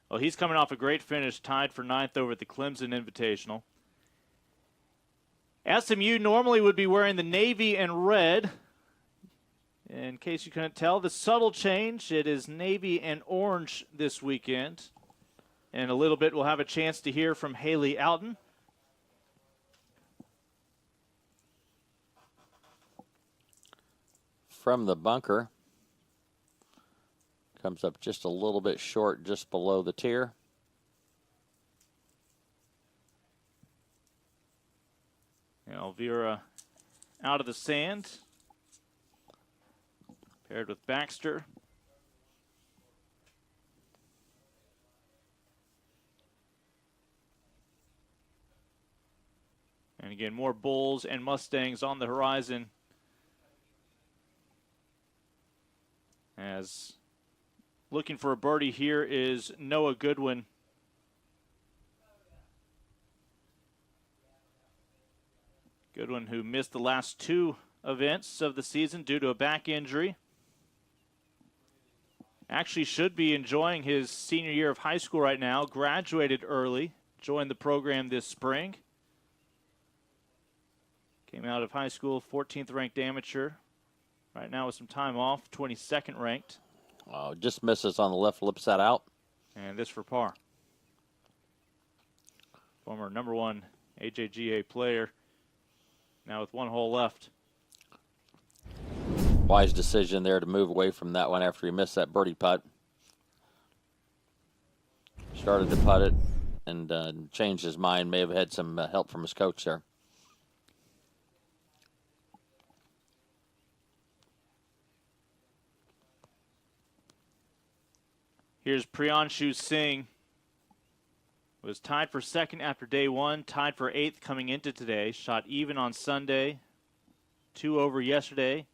Well, he's coming off a great finish, tied for 9th over at the Clemson Invitational. SMU normally would be wearing the navy and red. In case you couldn't tell, the subtle change, it is navy and orange this weekend. In a little bit, we'll have a chance to hear from Haley Alton. From the bunker. Comes up just a little bit short, just below the tier. Elvira out of the sand. Paired with Baxter. And again, more Bulls and Mustangs on the horizon. As looking for a birdie here is Noah Goodwin. Goodwin, who missed the last 2 events of the season due to a back injury. Actually should be enjoying his senior year of high school right now. Graduated early, joined the program this spring. Came out of high school, 14th ranked amateur. Right now with some time off, 22nd ranked. Oh, just misses on the left lip side out. And this for par. Former number 1 AJGA player. Now with 1 hole left. Wise decision there to move away from that one after he missed that birdie putt. Started to putt it and changed his mind. May have had some help from his coach there. Here's Priyanshu Singh. Was tied for 2nd after day 1, tied for 8th coming into today. Shot even on Sunday, 2 over yesterday.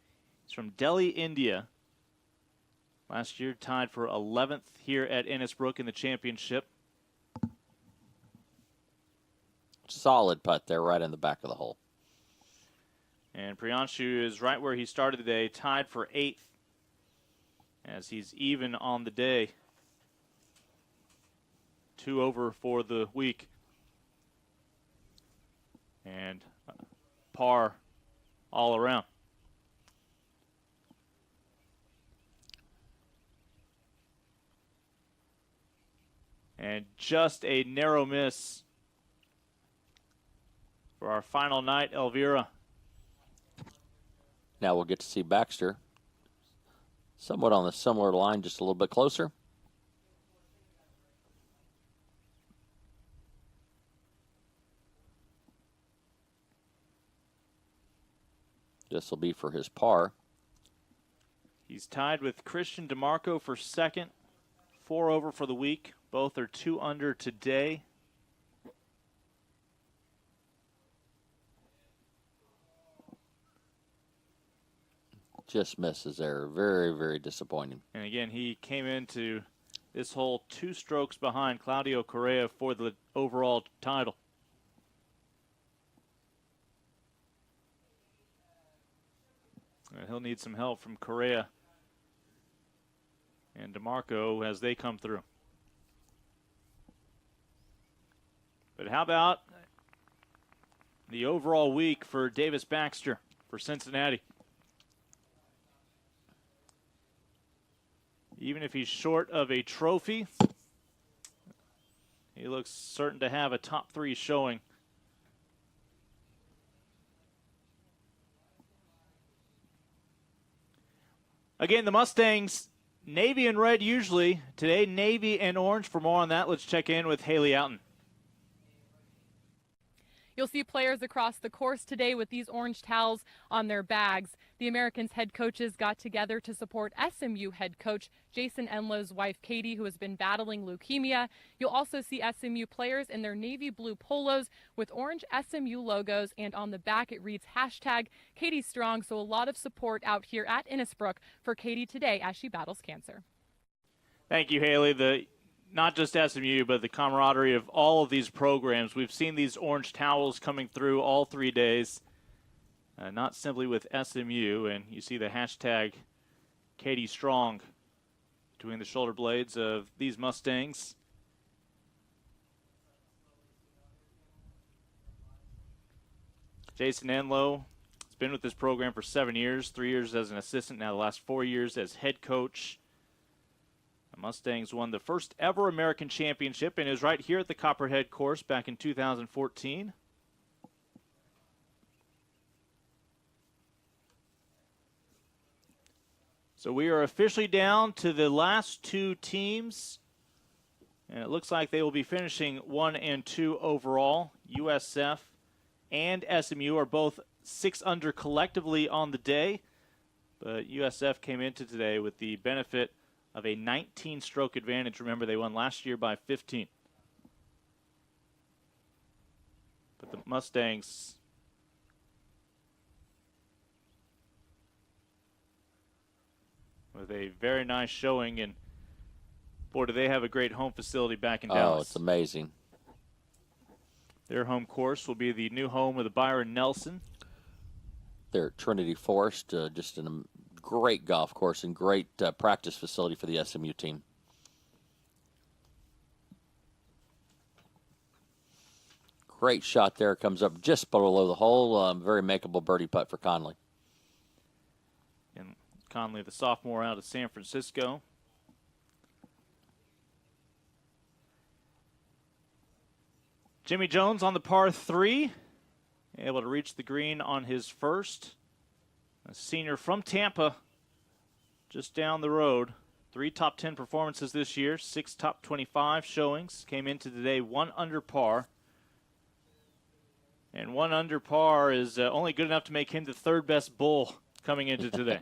He's from Delhi, India. Last year tied for 11th here at Innisbrook in the championship. Solid putt there right in the back of the hole. And Priyanshu is right where he started the day, tied for 8th as he's even on the day. 2 over for the week. And par all around. And just a narrow miss for our final night, Elvira. Now we'll get to see Baxter. Somewhat on the similar line, just a little bit closer. This will be for his par. He's tied with Christian DeMarco for 2nd. 4 over for the week. Both are 2 under today. Just misses there. Very, very disappointing. And again, he came into this hole 2 strokes behind Claudio Correa for the overall title. And he'll need some help from Correa and DeMarco as they come through. But how about the overall week for Davis Baxter for Cincinnati? Even if he's short of a trophy, he looks certain to have a top 3 showing. Again, the Mustangs, navy and red usually. Today, navy and orange. For more on that, let's check in with Haley Alton. You'll see players across the course today with these orange towels on their bags. The Americans head coaches got together to support SMU head coach Jason Enlow's wife, Katie, who has been battling leukemia. You'll also see SMU players in their navy blue polos with orange SMU logos, and on the back it reads hashtag Katie Strong. So a lot of support out here at Innisbrook for Katie today as she battles cancer. Thank you, Haley. Not just SMU, but the camaraderie of all of these programs. We've seen these orange towels coming through all 3 days, not simply with SMU, and you see the hashtag Katie Strong between the shoulder blades of these Mustangs. Jason Enlow has been with this program for 7 years, 3 years as an assistant, now the last 4 years as head coach. The Mustangs won the first ever American championship and is right here at the Copperhead course back in 2014. So we are officially down to the last 2 teams, and it looks like they will be finishing 1 and 2 overall. USF and SMU are both 6 under collectively on the day, but USF came into today with the benefit of a 19-stroke advantage. Remember, they won last year by 15. But the Mustangs with a very nice showing, and boy, do they have a great home facility back in Dallas. Oh, it's amazing. Their home course will be the new home of the Byron Nelson. They're at Trinity Forest, just in a great golf course and great practice facility for the SMU team. Great shot there. Comes up just below the hole. Very makeable birdie putt for Conley. And Conley, the sophomore out of San Francisco. Jimmy Jones on the par 3, able to reach the green on his first. A senior from Tampa, just down the road. 3 top 10 performances this year, 6 top 25 showings. Came into today 1 under par. And 1 under par is only good enough to make him the 3rd best bull coming into today.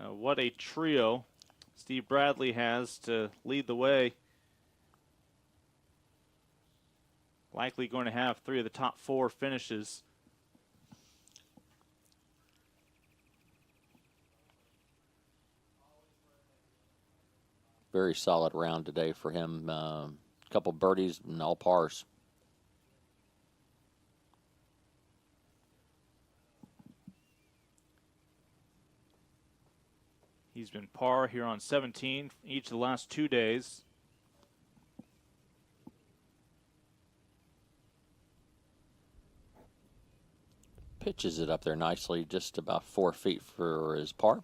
What a trio Steve Bradley has to lead the way. Likely going to have 3 of the top 4 finishes. Very solid round today for him. A couple birdies and all pars. He's been par here on 17 each of the last 2 days. Pitches it up there nicely, just about 4 feet for his par.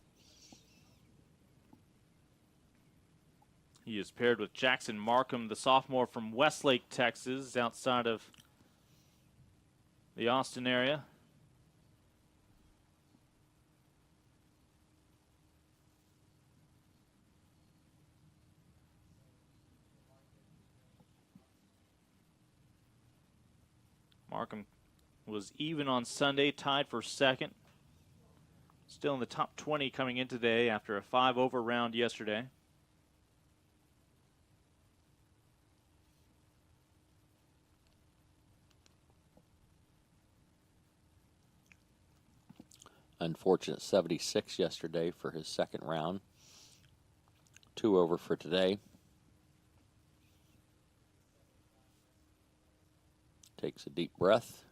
He is paired with Jackson Markham, the sophomore from Westlake, Texas, outside of the Austin area. Markham was even on Sunday, tied for 2nd. Still in the top 20 coming in today after a 5-over round yesterday. Unfortunate 76 yesterday for his 2nd round. 2 over for today. Takes a deep breath.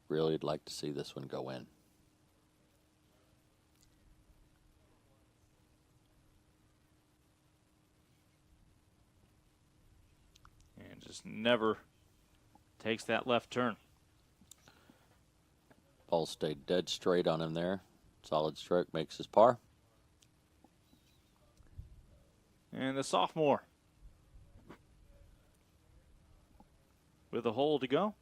Really would like to see this one go in. And just never takes that left turn. Ball stayed dead straight on him there. Solid stroke, makes his par. And the sophomore with a hole to go.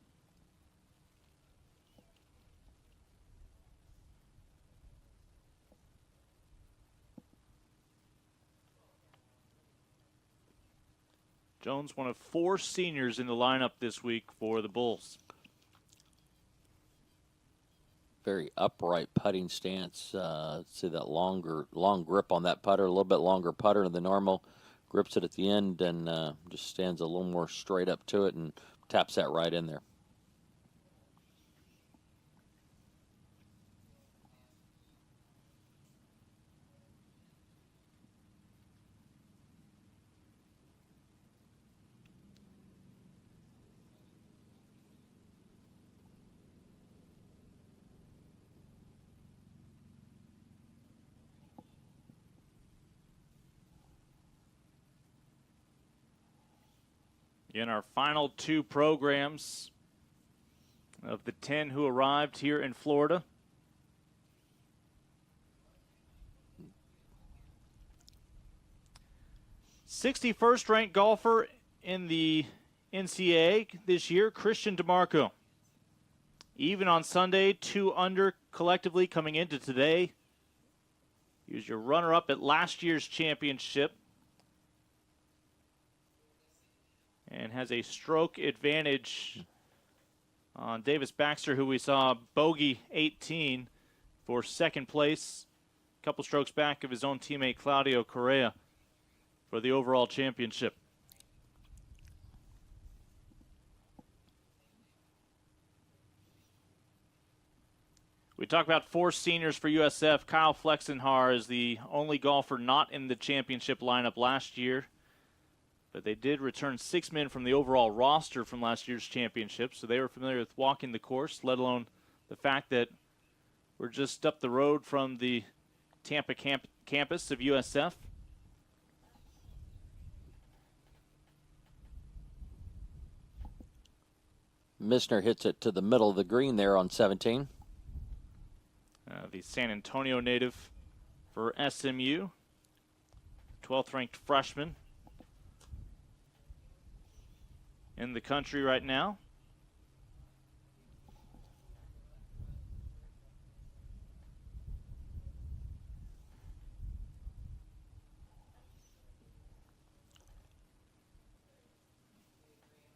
Jones Jones, one of 4 seniors in the lineup this week for the Bulls. Very upright putting stance. See that long grip on that putter, a little bit longer putter than the normal. Grips it at the end and just stands a little more straight up to it and taps that right in there. In our final 2 programs of the 10 who arrived here in Florida. '61st ranked golfer in the NCAA this year, Christian DeMarco. Even on Sunday, 2 under collectively coming into today. He was your runner-up at last year's championship. And has a stroke advantage on Davis Baxter, who we saw bogey 18 for second place. A couple strokes back of his own teammate Claudio Correa for the overall championship. We talk about 4 seniors for USF. Kyle Flexenhar is the only golfer not in the championship lineup last year. But they did return 6 men from the overall roster from last year's championship, so they were familiar with walking the course, let alone the fact that we're just up the road from the Tampa campus of USF. Misner hits it to the middle of the green there on 17. The San Antonio native for SMU, 12th ranked freshman in the country right now.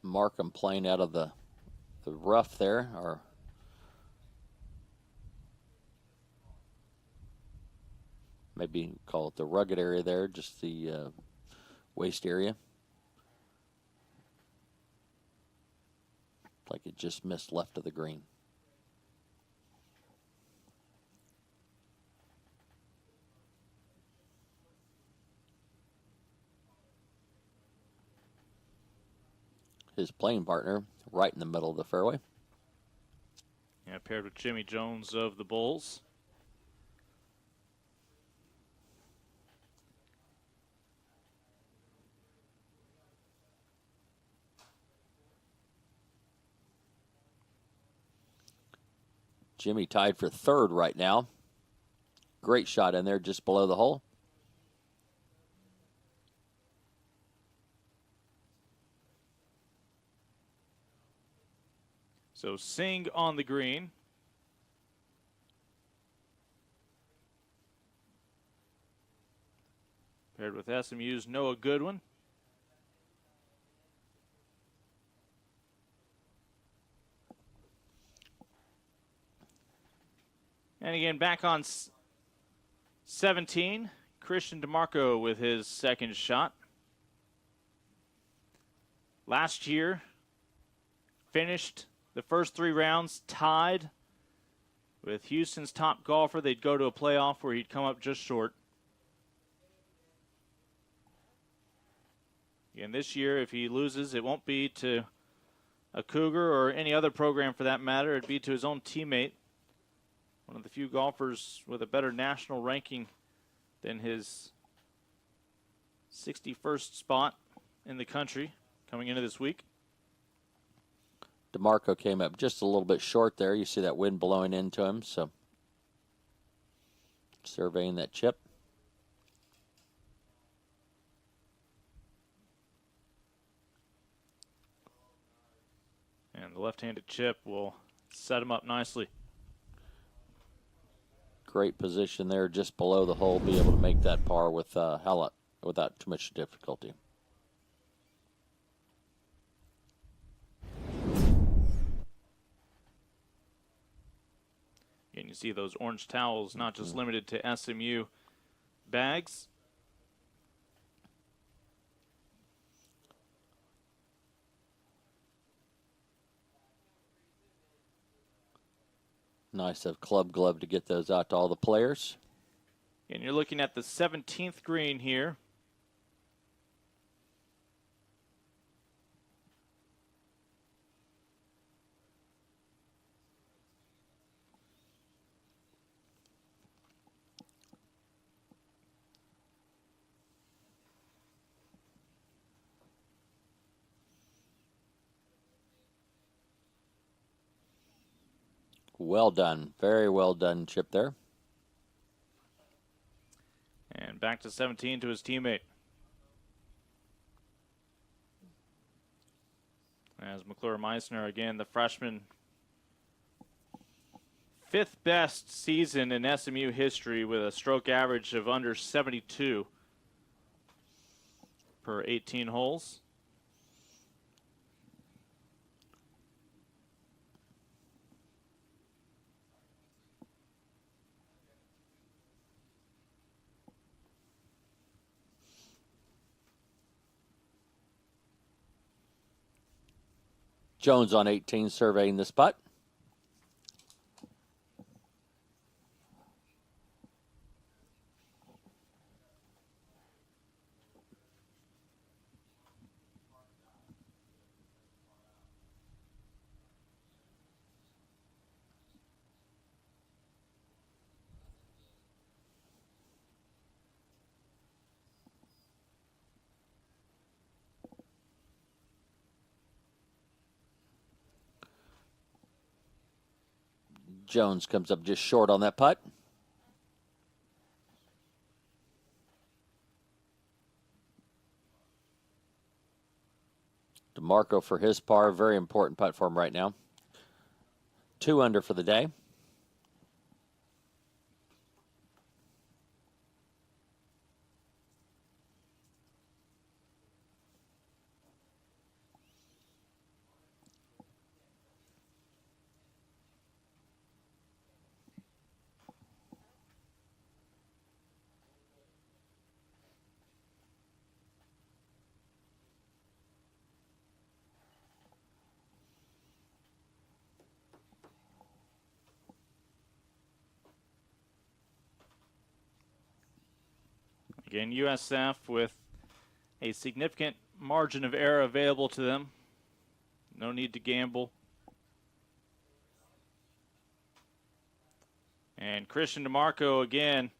Markham playing out of the rough there, or maybe call it the rugged area there, just the waist area. Like it just missed left of the green. His playing partner right in the middle of the fairway. Yeah, paired with Jimmy Jones of the Bulls. Jimmy tied for 3rd right now. Great shot in there just below the hole. So Singh on the green. Paired with SMU's Noah Goodwin. And again, back on 17, Christian DeMarco with his second shot. Last year, finished the first 3 rounds tied with Houston's top golfer. They'd go to a playoff where he'd come up just short. Again, this year, if he loses, it won't be to a Cougar or any other program for that matter. It'd be to his own teammate. One of the few golfers with a better national ranking than his 61st spot in the country coming into this week. DeMarco came up just a little bit short there. You see that wind blowing into him, so surveying that chip. And the left-handed chip will set him up nicely. Great position there just below the hole. Be able to make that par with without too much difficulty. You see those orange towels, not just limited to SMU bags. Nice of Club Glove to get those out to all the players. And you're looking at the 17th green here. Well done. Very well done, Chip there. And back to 17 to his teammate. As McClure Meissner, again, the freshman, 5th best season in SMU history with a stroke average of under 72 per 18 holes. Jones on 18 surveying this putt. Jones comes up just short on that putt. DeMarco for his par, very important putt for him right now. 2 under for the day. Again, USF with a significant margin of error available to them. No need to gamble. And Christian DeMarco again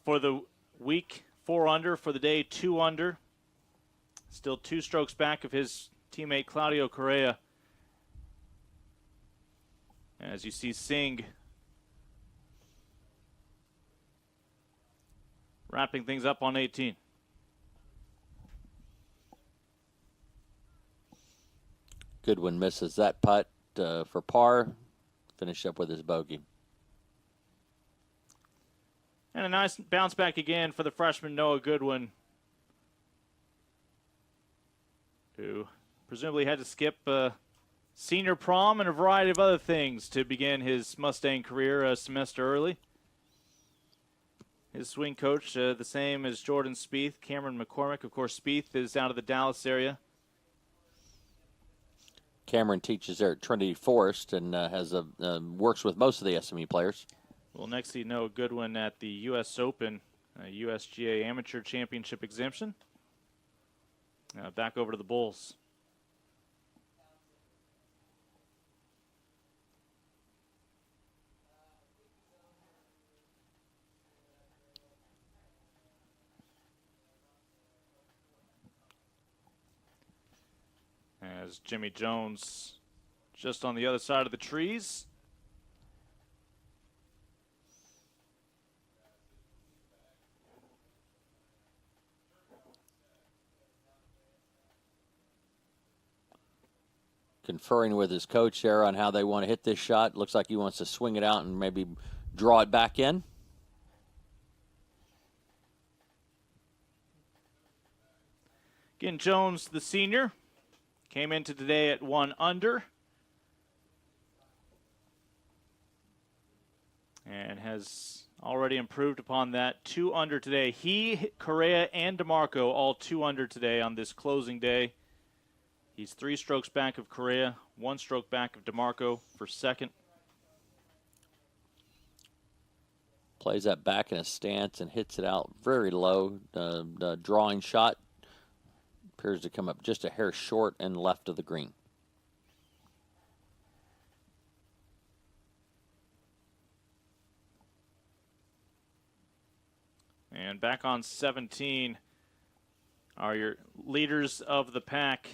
for the week, 4 under, for the day, 2 under. Still 2 strokes back of his teammate Claudio Correa. As you see Singh wrapping things up on 18. Goodwin misses that putt for par. Finish up with his bogey. And a nice bounce back again for the freshman Noah Goodwin, who presumably had to skip senior prom and a variety of other things to begin his Mustang career a semester early. His swing coach, the same as Jordan Spieth, Cameron McCormick. Of course, Spieth is out of the Dallas area. Cameron teaches there at Trinity Forest and works with most of the SMU players. Well, next you know Goodwin at the U.S. Open, USGA Amateur Championship exemption. Back over to the Bulls. As Jimmy Jones just on the other side of the trees. Conferring with his coach there on how they want to hit this shot. Looks like he wants to swing it out and maybe draw it back in. Again, Jones, the senior, came into today at 1 under. and has already improved upon that. 2 under today. He, Correa, and DeMarco all 2 under today on this closing day. He's 3 strokes back of Correa, 1 stroke back of DeMarco for second. Plays that back in a stance and hits it out very low. The drawing shot appears to come up just a hair short and left of the green. And back on 17 are your leaders of the pack.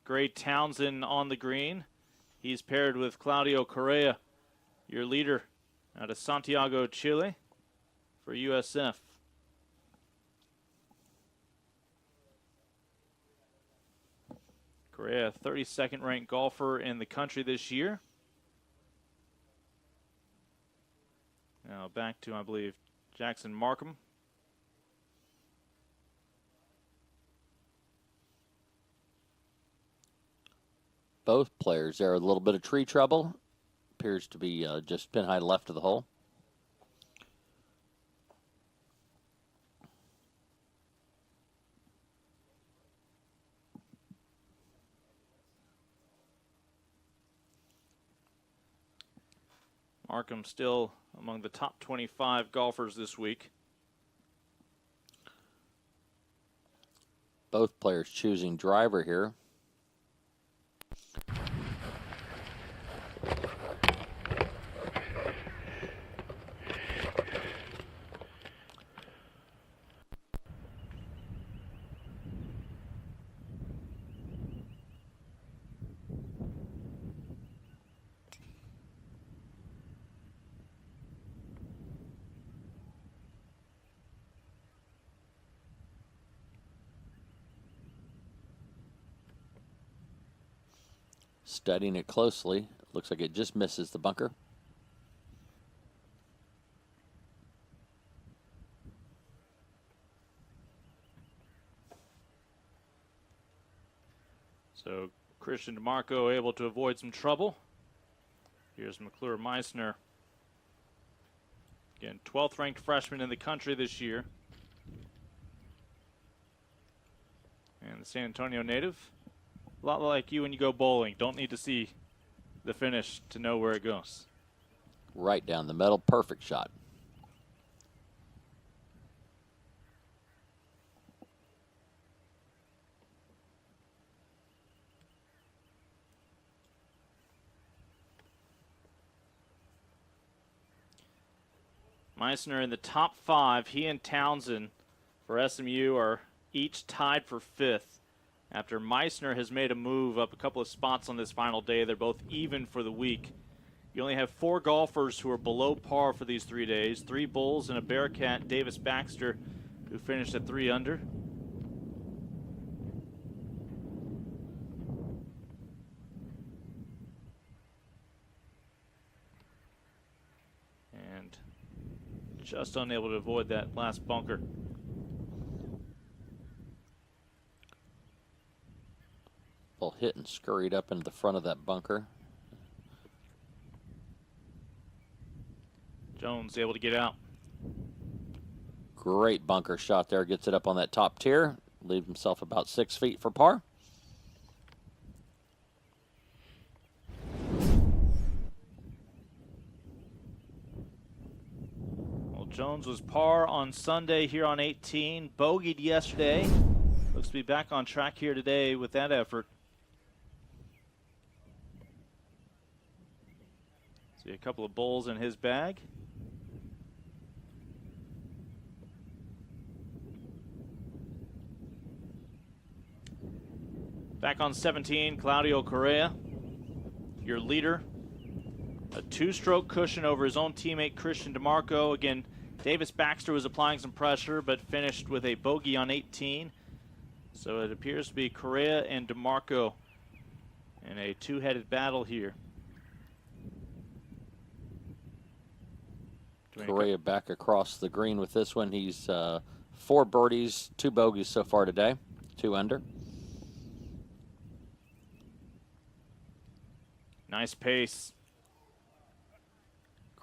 Gray Townsend on the green. He's paired with Claudio Correa, your leader out of Santiago, Chile for USF. Correa, 32nd ranked golfer in the country this year. Now back to, I believe, Jackson Markham. Both players there, a little bit of tree trouble. Appears to be just pin high left of the hole. Markham still among the top 25 golfers this week. Both players choosing driver here. Studying it closely. Looks like it just misses the bunker. So Christian DeMarco able to avoid some trouble. Here's McClure Meissner. Again, 12th ranked freshman in the country this year. And the San Antonio native. A lot like you when you go bowling. Don't need to see the finish to know where it goes. Right down the middle. Perfect shot. Meissner in the top 5. He and Townsend for SMU are each tied for 5th. After Meissner has made a move up a couple of spots on this final day, they're both even for the week. You only have 4 golfers who are below par for these 3 days. 3 Bulls and a Bearcat, Davis Baxter, who finished at 3 under. And just unable to avoid that last bunker. Ball hit and scurried up into the front of that bunker. Jones able to get out. Great bunker shot there. Gets it up on that top tier. Leaves himself about 6 feet for par. Well, Jones was par on Sunday here on 18. Bogeyed yesterday. Looks to be back on track here today with that effort. See a couple of Bulls in his bag. Back on 17, Claudio Correa, your leader. A 2-stroke cushion over his own teammate Christian DeMarco. Again, Davis Baxter was applying some pressure but finished with a bogey on 18. So it appears to be Correa and DeMarco in a 2-headed battle here. Correa back across the green with this one. He's 4 birdies, 2 bogeys so far today, 2 under. Nice pace.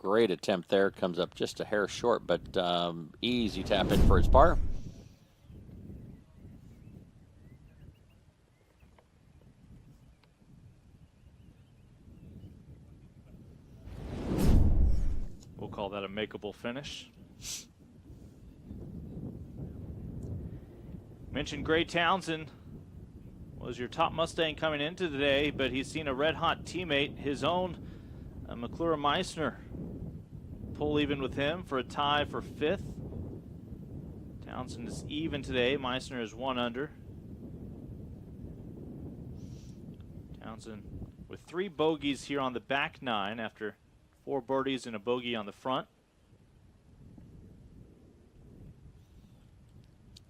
Great attempt there. Comes up just a hair short, but easy tap in for his par. We'll call that a makeable finish. Mentioned Gray Townsend was your top Mustang coming into today, but he's seen a red-hot teammate, his own McClure Meissner, pull even with him for a tie for 5th. Townsend is even today. Meissner is 1 under. Townsend with 3 bogeys here on the back 9 after 4 birdies and a bogey on the front.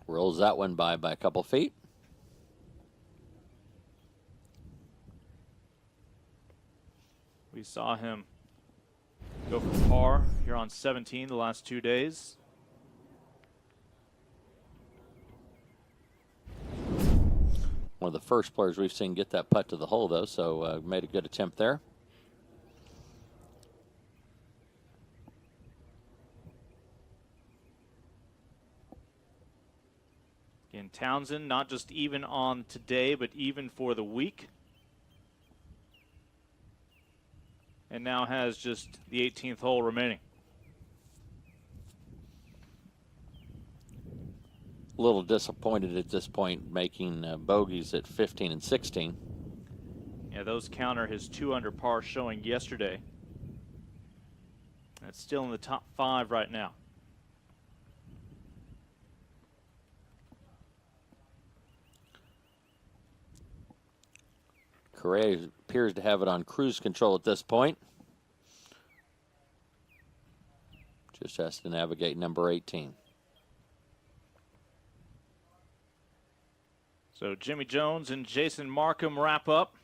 Rolls that one by a couple feet. We saw him go for par here on 17 the last 2 days. One of the first players we've seen get that putt to the hole, though, so made a good attempt there. Again, Townsend not just even on today, but even for the week. And now has just the 18th hole remaining. A little disappointed at this point, making bogeys at 15 and 16. Yeah, those counter his 2 under par showing yesterday. That's still in the top 5 right now. Correa appears to have it on cruise control at this point. Just has to navigate number 18. So Jimmy Jones and Jason Markham wrap up.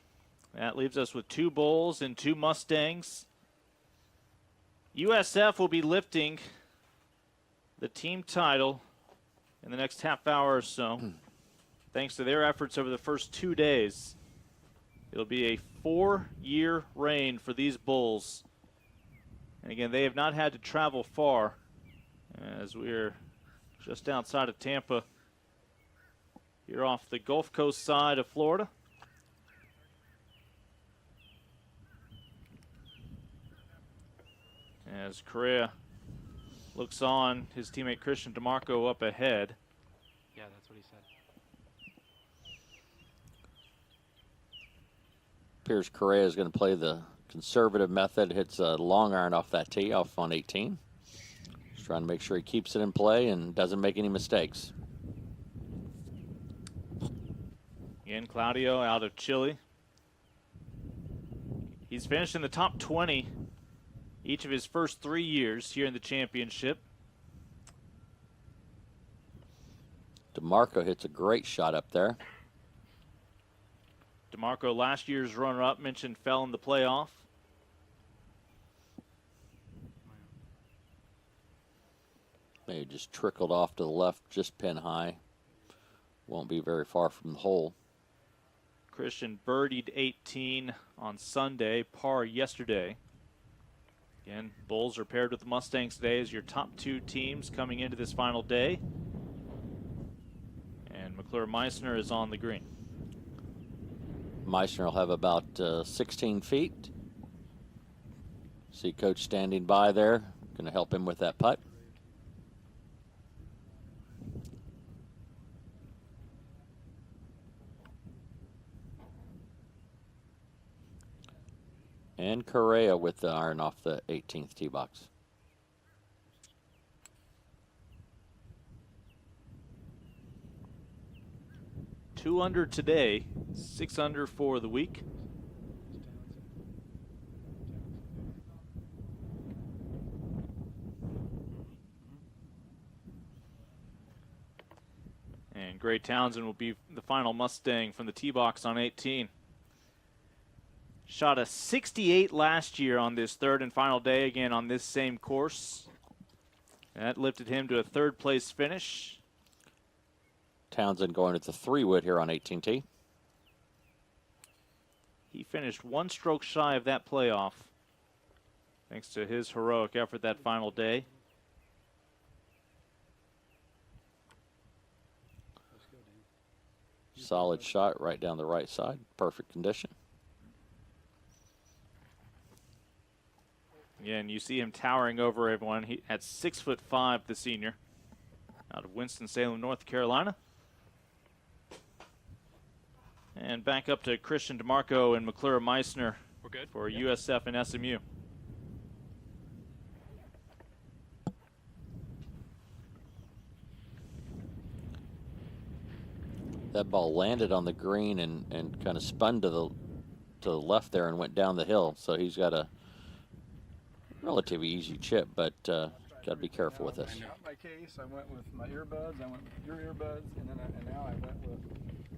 That leaves us with 2 Bulls and 2 Mustangs. USF will be lifting the team title in the next half hour or so. Thanks to their efforts over the first 2 days. It'll be a 4-year reign for these Bulls. And again, they have not had to travel far, as we're just outside of Tampa. Here off the Gulf Coast side of Florida. As Correa looks on, his teammate Christian DeMarco up ahead. Yeah, that's what he said. Appears Correa is going to play the conservative method. Hits a long iron off that tee, off on 18. Just trying to make sure he keeps it in play and doesn't make any mistakes. Again, Claudio out of Chile. He's finished in the top 20 each of his first 3 years here in the championship. DeMarco hits a great shot up there. DeMarco, last year's runner-up, mentioned fell in the playoff. They just trickled off to the left, just pin high. Won't be very far from the hole. Christian birdied 18 on Sunday, par yesterday. Again, Bulls are paired with the Mustangs today as your top 2 teams coming into this final day. And McClure Meissner is on the green. Meissner will have about 16 feet. See Coach standing by there. Going to help him with that putt. And Correa with the iron off the 18th tee box. Two under today, 6 under for the week. And Gray Townsend will be the final Mustang from the tee box on 18. Shot a 68 last year on this 3rd and final day, again on this same course. That lifted him to a 3rd place finish. Townsend going at the 3-wood here on 18T. He finished 1 stroke shy of that playoff. thanks to his heroic effort that final day. Solid shot right down the right side. Perfect condition. Again, you see him towering over everyone. He at 6'5", the senior, out of Winston-Salem, North Carolina. And back up to Christian DeMarco and McClure Meissner for USF and SMU. That ball landed on the green and kind of spun to the left there and went down the hill. So he's got a relatively easy chip, but got to be careful with this. I got my case. I went with my earbuds. I went with your earbuds, and now I went with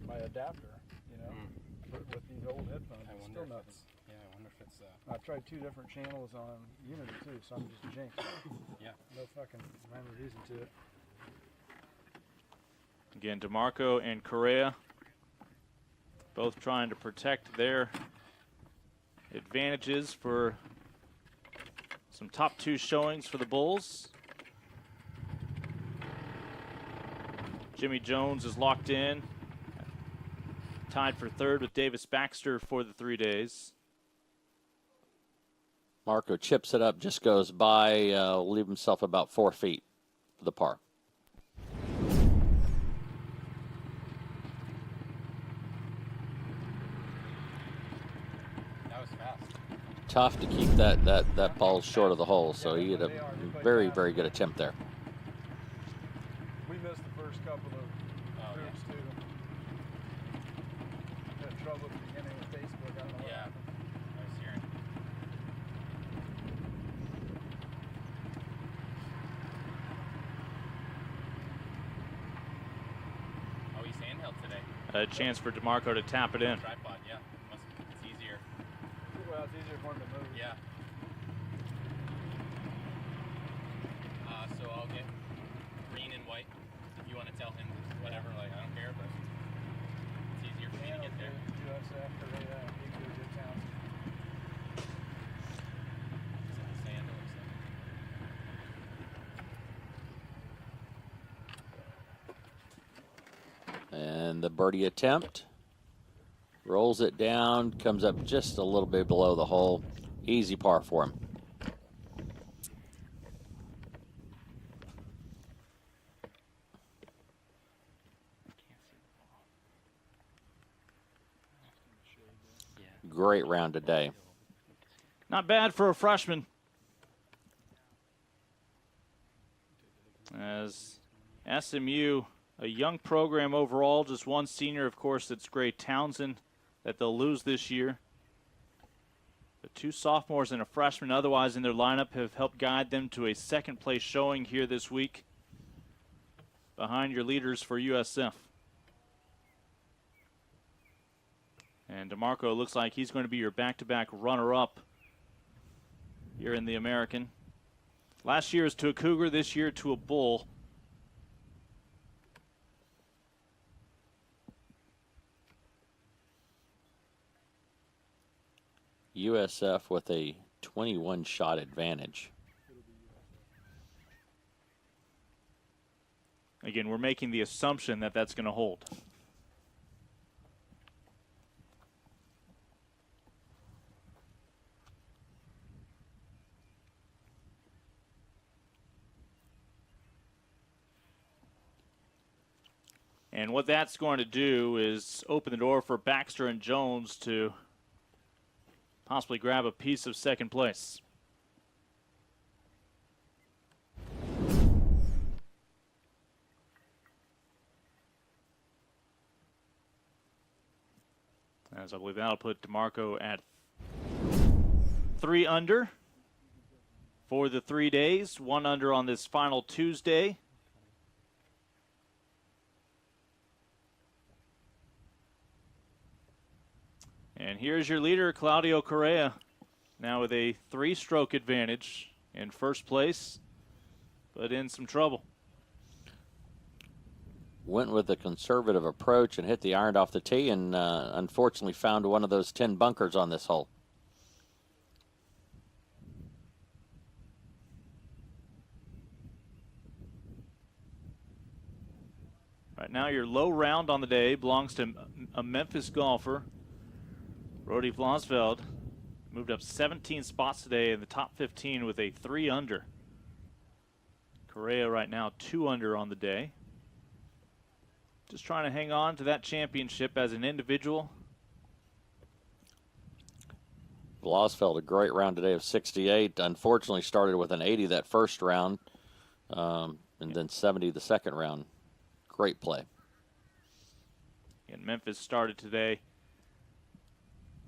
my adapter. You know, with these old headphones. I It's wonder still if nuts. I wonder if it's I've tried 2 different channels on Unity too, so I'm just jinxed. yeah. No fucking rhyme or reason to it. Again, DeMarco and Correa both trying to protect their advantages for some top 2 showings for the Bulls. Jimmy Jones is locked in, tied for 3rd with Davis Baxter for the 3 days. Marco chips it up, just goes by, leave himself about 4 feet for the par. That was fast. Tough to keep that ball short of the hole, so he had a very, very good attempt there. We missed the first couple of groups too. Had trouble at the beginning with Facebook. I don't know what Yeah. happened. I was hearing. Oh, he's handheld today. A chance for DeMarco to tap it in. Tripod, yeah. It's easier. Well, it's easier for him to move. Yeah. So I'll get green and white. If you want to tell him whatever, like, I don't care, but it's easier for me to get there. USF, Korea, equally good towns. It's in the sand, it looks like. And the birdie attempt. Rolls it down, comes up just a little bit below the hole. Easy par for him. Great round today. Not bad for a freshman. As SMU, a young program overall, just one senior, of course, that's Gray Townsend, that they'll lose this year. The 2 sophomores and a freshman otherwise in their lineup have helped guide them to a 2nd place showing here this week behind your leaders for USF. And DeMarco looks like he's going to be your back-to-back runner-up here in the American. Last year is to a Cougar, this year to a Bull. USF with a 21-shot advantage. Again, we're making the assumption that that's going to hold. And what that's going to do is open the door for Baxter and Jones to possibly grab a piece of 2nd place. As I believe that'll put DeMarco at 3 under for the 3 days, 1 under on this final Tuesday. And here's your leader, Claudio Correa, now with a 3-stroke advantage in 1st place, but in some trouble. Went with a conservative approach and hit the iron off the tee, and unfortunately found one of those 10 bunkers on this hole. Right now, your low round on the day belongs to a Memphis golfer, Brody Vlasveld. Moved up 17 spots today in the top 15 with a 3-under. Correa right now 2-under on the day. Just trying to hang on to that championship as an individual. Vlasveld, a great round today of 68. Unfortunately, started with an 80 that first round, and then 70 the second round. Great play. And Memphis started today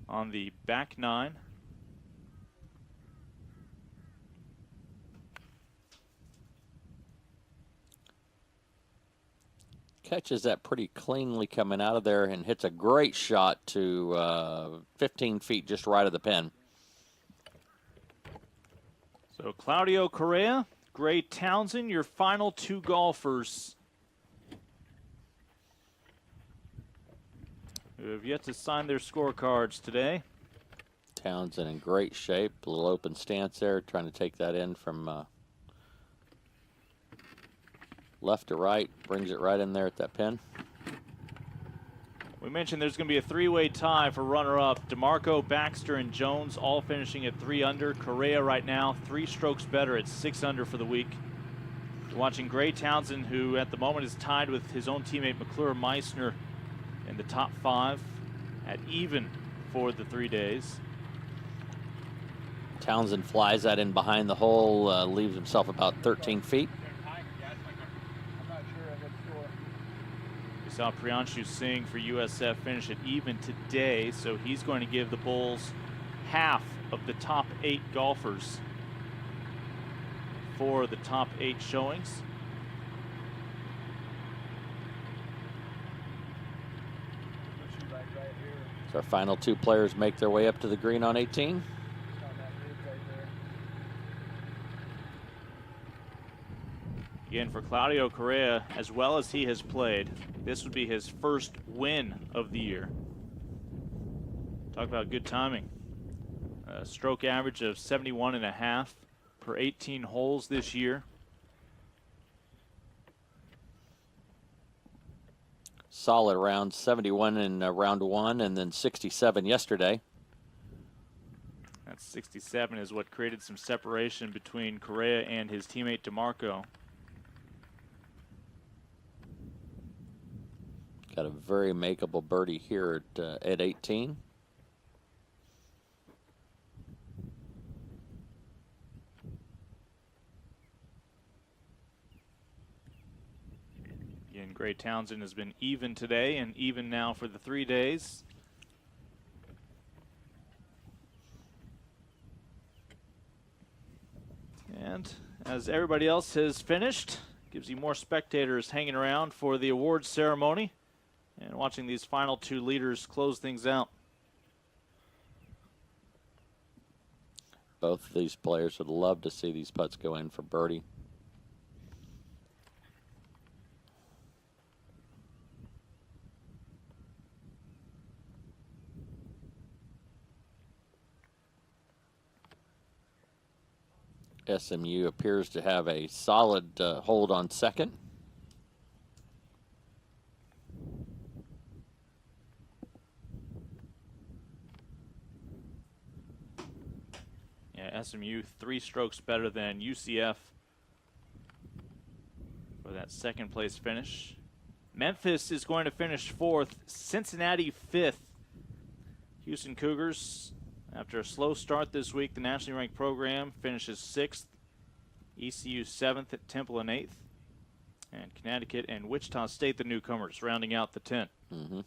on the back nine. Catches that pretty cleanly coming out of there and hits a great shot to 15 feet just right of the pin. So Claudio Correa, Gray Townsend, your final two golfers who have yet to sign their scorecards today. Townsend in great shape, a little open stance there, trying to take that in from left to right, brings it right in there at that pin. We mentioned there's going to be a three-way tie for runner-up. DeMarco, Baxter, and Jones all finishing at 3-under. Correa right now 3 strokes better at 6-under for the week. You're watching Gray Townsend, who at the moment is tied with his own teammate McClure Meissner in the top 5 at even for the 3 days. Townsend flies that in behind the hole, leaves himself about 13 feet. We saw Priyanshu Singh for USF finish at even today, so he's going to give the Bulls half of the top 8 golfers for the top 8 showings. So our final 2 players make their way up to the green on 18. Again, for Claudio Correa, as well as he has played, this would be his first win of the year. Talk about good timing. A stroke average of 71.5 per 18 holes this year. Solid round, 71 in round 1 and then 67 yesterday. That 67 is what created some separation between Correa and his teammate DeMarco. Got a very makeable birdie here at 18. Again, Gray Townsend has been even today and even now for the 3 days. And as everybody else has finished, gives you more spectators hanging around for the awards ceremony and watching these final 2 leaders close things out. Both of these players would love to see these putts go in for birdie. SMU appears to have a solid hold on second. SMU 3 strokes better than UCF for that second place finish. Memphis is going to finish 4th, Cincinnati 5th. Houston Cougars, after a slow start this week, the nationally ranked program finishes 6th. ECU 7th at Temple in 8th. And Connecticut and Wichita State, the newcomers, rounding out the 10. Mm-hmm.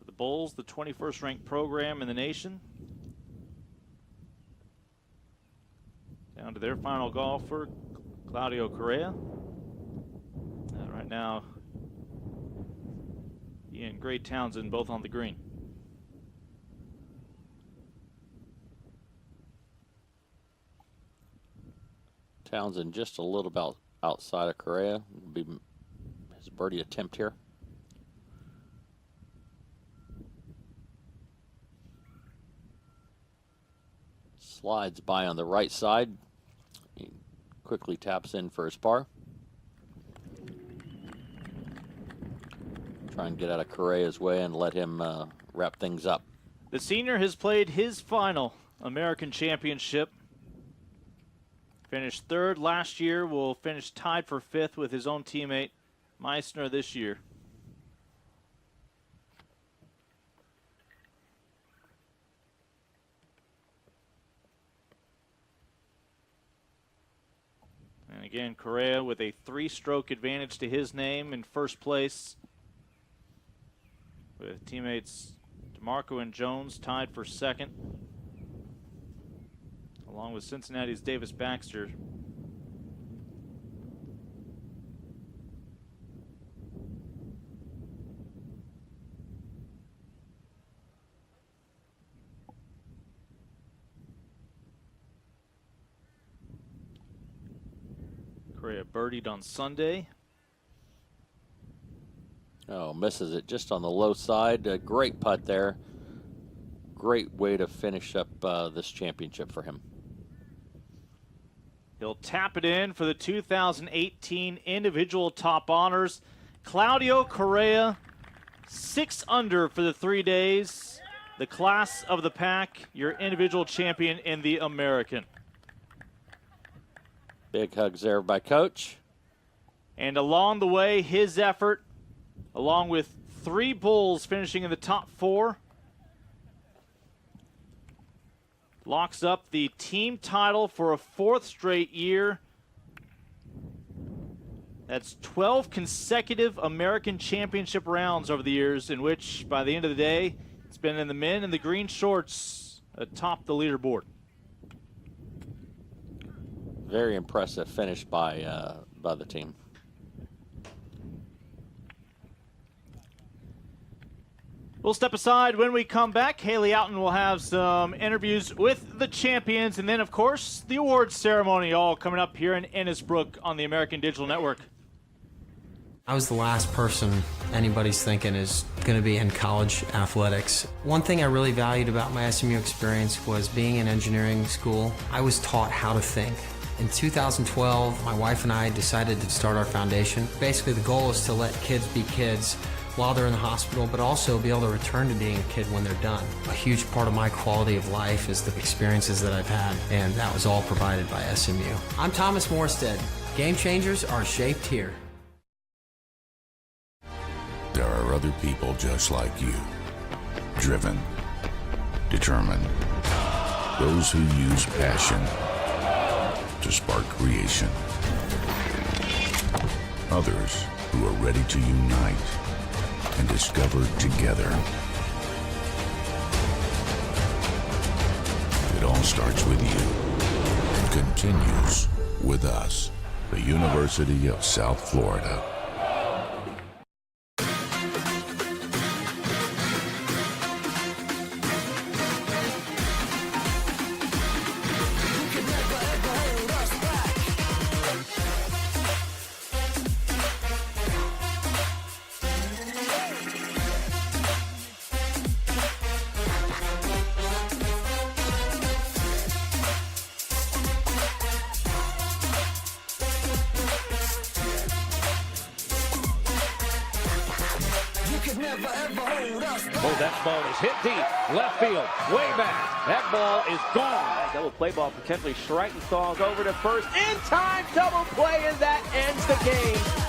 The Bulls, the 21st ranked program in the nation. Down to their final golfer, Claudio Correa. Right now, he and Gray Townsend both on the green. Townsend just a little bit outside of Correa. Will be his birdie attempt here. Slides by on the right side. He quickly taps in for his par. Try and get out of Correa's way and let him wrap things up. The senior has played his final American Championship. Finished third last year, will finish tied for fifth with his own teammate Meissner this year. And again, Correa with a 3-stroke advantage to his name in first place, with teammates DeMarco and Jones tied for second, along with Cincinnati's Davis Baxter. Correa birdied on Sunday. Oh, misses it just on the low side. A great putt there. Great way to finish up this championship for him. He'll tap it in for the 2018 individual top honors. Claudio Correa, 6 under for the 3 days. The class of the pack, your individual champion in the American. Big hugs there by Coach. And along the way, his effort, along with 3 bulls finishing in the top 4, locks up the team title for a 4th straight year. That's 12 consecutive American Championship rounds over the years, in which, by the end of the day, it's been in the men in the green shorts atop the leaderboard. Very impressive finish by the team. We'll step aside. When we come back, Haley Outen will have some interviews with the champions, and then, of course, the awards ceremony, all coming up here in Innisbrook on the American Digital Network. I was the last person anybody's thinking is going to be in college athletics. One thing I really valued about my SMU experience was being in engineering school. I was taught how to think. In 2012, my wife and I decided to start our foundation. Basically, the goal is to let kids be kids while they're in the hospital, but also be able to return to being a kid when they're done. A huge part of my quality of life is the experiences that I've had, and that was all provided by SMU. I'm Thomas Morstead. Game changers are shaped here. There are other people just like you, driven, determined, those who use passion to spark creation, others who are ready to unite and discover together. It all starts with you and continues with us, the University of South Florida. Oh, that ball is hit deep. Left field. Way back. That ball is gone. Double play ball potentially Schreitenstal's over to first. In time. Double play, and that ends the game.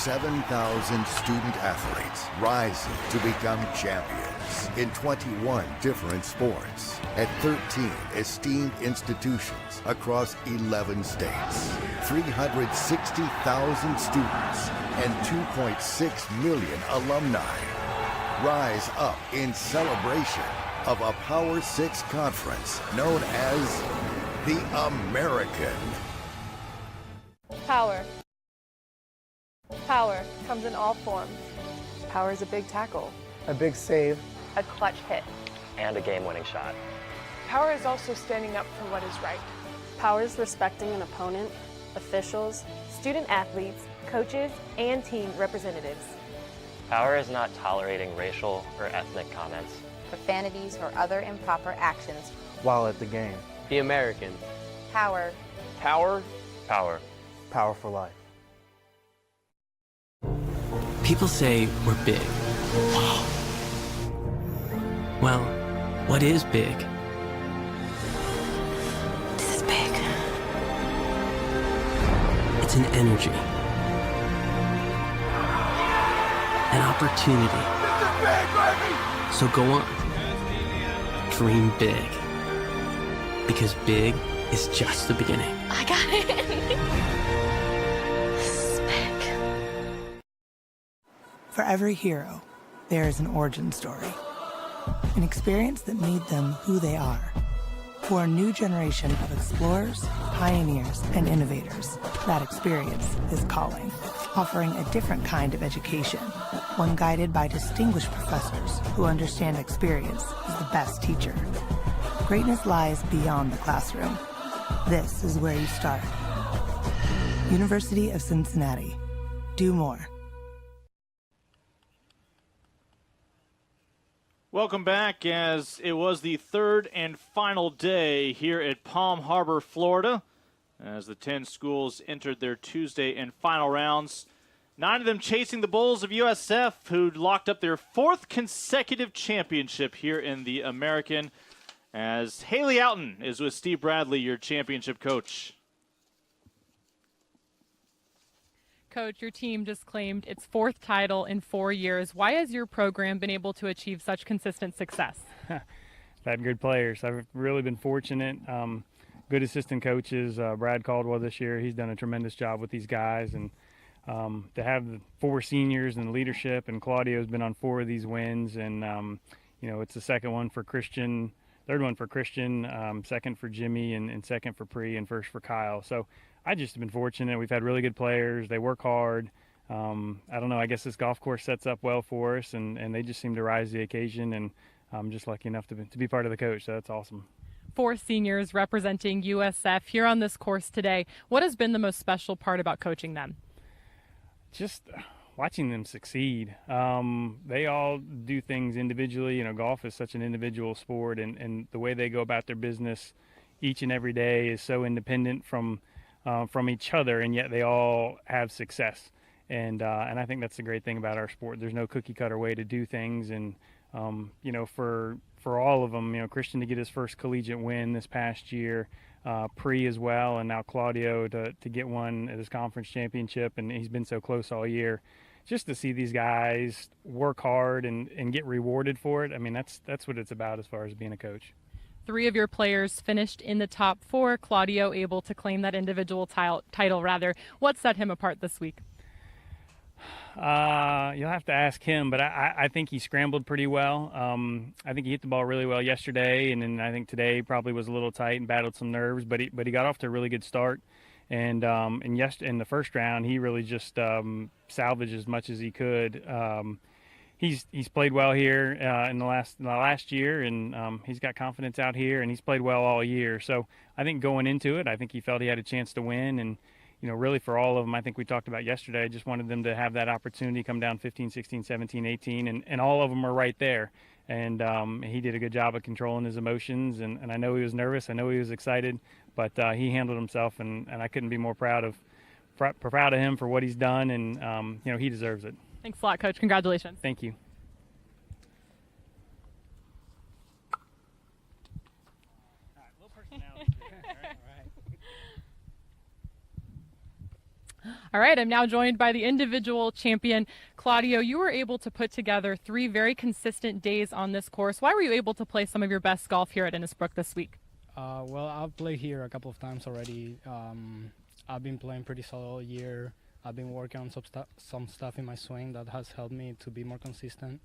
$7,000 student athletes rising to become champions in 21 different sports at 13 esteemed institutions across 11 states. 360,000 students and 2.6 million alumni rise up in celebration of a Power 6 conference known as the American. Power. Power comes in all forms. Power is a big tackle, a big save, a clutch hit, and a game-winning shot. Power is also standing up for what is right. Power is respecting an opponent, officials, student athletes, coaches, and team representatives. Power is not tolerating racial or ethnic comments, profanities, or other improper actions while at the game. Be American. Power. Power. Power. Power for life. People say we're big. Well, what is big? This is big. It's an energy. An opportunity. So go on. Dream big. Because big is just the beginning. I got it. This is big. For every hero, there is an origin story. An experience that made them who they are. For a new generation of explorers, pioneers, and innovators, that experience is calling, offering a different kind of education, one guided by distinguished professors who understand experience is the best teacher. Greatness lies beyond the classroom. This is where you start. University of Cincinnati. Do more. Welcome back, as it was the third and final day here at Palm Harbor, Florida, as the 10 schools entered their Tuesday and final rounds. 9 of them chasing the Bulls of USF, who locked up their 4th consecutive championship here in the American, as Haley Outen is with Steve Bradley, your championship coach. Coach, your team just claimed its 4th title in 4 years. Why has your program been able to achieve such consistent success? I've had good players. I've really been fortunate. Good assistant coaches. Brad Caldwell this year, he's done a tremendous job with these guys. And to have the 4 seniors and leadership, and Claudio's been on 4 of these wins. And, it's the second one for Christian, third one for Christian, second for Jimmy, and second for Pri, and first for Kyle. So I just have been fortunate. We've had really good players. They work hard. I don't know. I guess this golf course sets up well for us, and they just seem to rise to the occasion. And I'm just lucky enough to be part of the coach. So that's awesome. 4 seniors representing USF here on this course today. What has been the most special part about coaching them? Just watching them succeed. They all do things individually. Golf is such an individual sport, and the way they go about their business each and every day is so independent from each other, and yet they all have success. And I think that's the great thing about our sport. There's no cookie cutter way to do things. And, for all of them, Christian to get his first collegiate win this past year, Pri as well, and now Claudio to get one at his conference championship. And he's been so close all year. Just to see these guys work hard and get rewarded for it. I mean, that's what it's about as far as being a coach. 3 of your players finished in the top 4. Claudio able to claim that individual title. What set him apart this week? You'll have to ask him, but I think he scrambled pretty well. I think he hit the ball really well yesterday, and then I think today probably was a little tight and battled some nerves, but he got off to a really good start. And in the first round, he really just salvaged as much as he could. He's played well here in the last year, and he's got confidence out here, and he's played well all year. So I think going into it, I think he felt he had a chance to win. And really for all of them, I think we talked about yesterday, I just wanted them to have that opportunity, come down 15, 16, 17, 18, and all of them are right there. And he did a good job of controlling his emotions, and I know he was nervous, I know he was excited, but he handled himself, and I couldn't be more proud of him for what he's done, and he deserves it. Thanks a lot, Coach. Congratulations. Thank you. All right, I'm now joined by the individual champion, Claudio. You were able to put together 3 very consistent days on this course. Why were you able to play some of your best golf here at Innisbrook this week? Well, I've played here a couple of times already. I've been playing pretty solid all year. I've been working on some stuff in my swing that has helped me to be more consistent.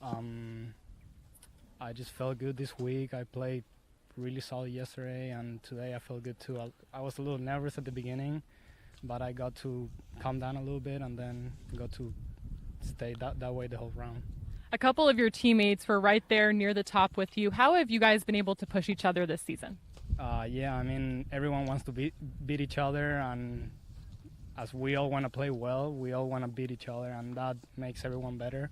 I just felt good this week. I played really solid yesterday, and today I felt good too. I was a little nervous at the beginning, but I got to calm down a little bit and then got to stay that way the whole round. A couple of your teammates were right there near the top with you. How have you guys been able to push each other this season? Yeah, I mean, everyone wants to beat each other, and as we all want to play well, we all want to beat each other, and that makes everyone better.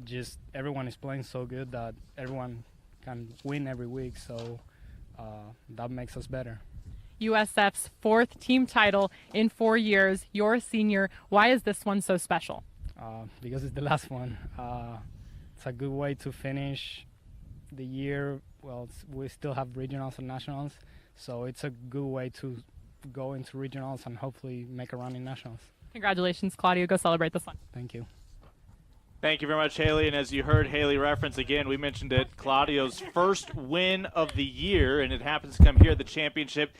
Just everyone is playing so good that everyone can win every week, so that makes us better. USF's 4th team title in 4 years. You're a senior. Why is this one so special? Because it's the last one. It's a good way to finish the year. Well, we still have regionals and nationals, so it's a good way to go into regionals and hopefully make a run in nationals. Congratulations, Claudio. Go celebrate this one. Thank you. Thank you very much, Haley. And as you heard Haley reference again, we mentioned it, Claudio's first win of the year, and it happens to come here at the championship.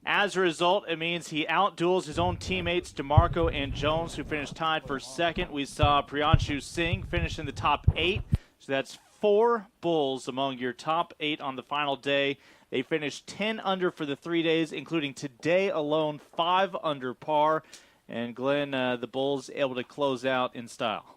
As a result, it means he outduels his own teammates, DeMarco and Jones, who finished tied for second. We saw Priyanshu Singh finish in the top 8. So that's 4 bulls among your top 8 on the final day. They finished 10 under for the 3 days, including today alone, 5 under par. And Glenn, the bulls able to close out in style.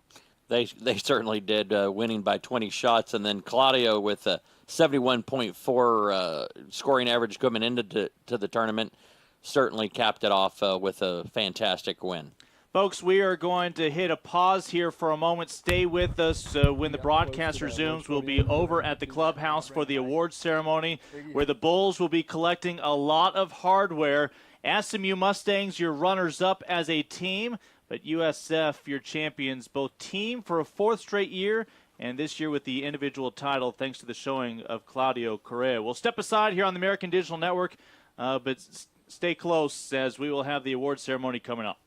They certainly did, winning by 20 shots. And then Claudio with a 71.4 scoring average coming into the tournament certainly capped it off with a fantastic win. Folks, we are going to hit a pause here for a moment. Stay with us. When the broadcast resumes, we'll be over at the clubhouse for the awards ceremony, where the Bulls will be collecting a lot of hardware. SMU Mustangs, your runners-up as a team, but USF, your champions, both team for a 4th straight year, and this year with the individual title, thanks to the showing of Claudio Correa. We'll step aside here on the American Digital Network, but stay close as we will have the awards ceremony coming up.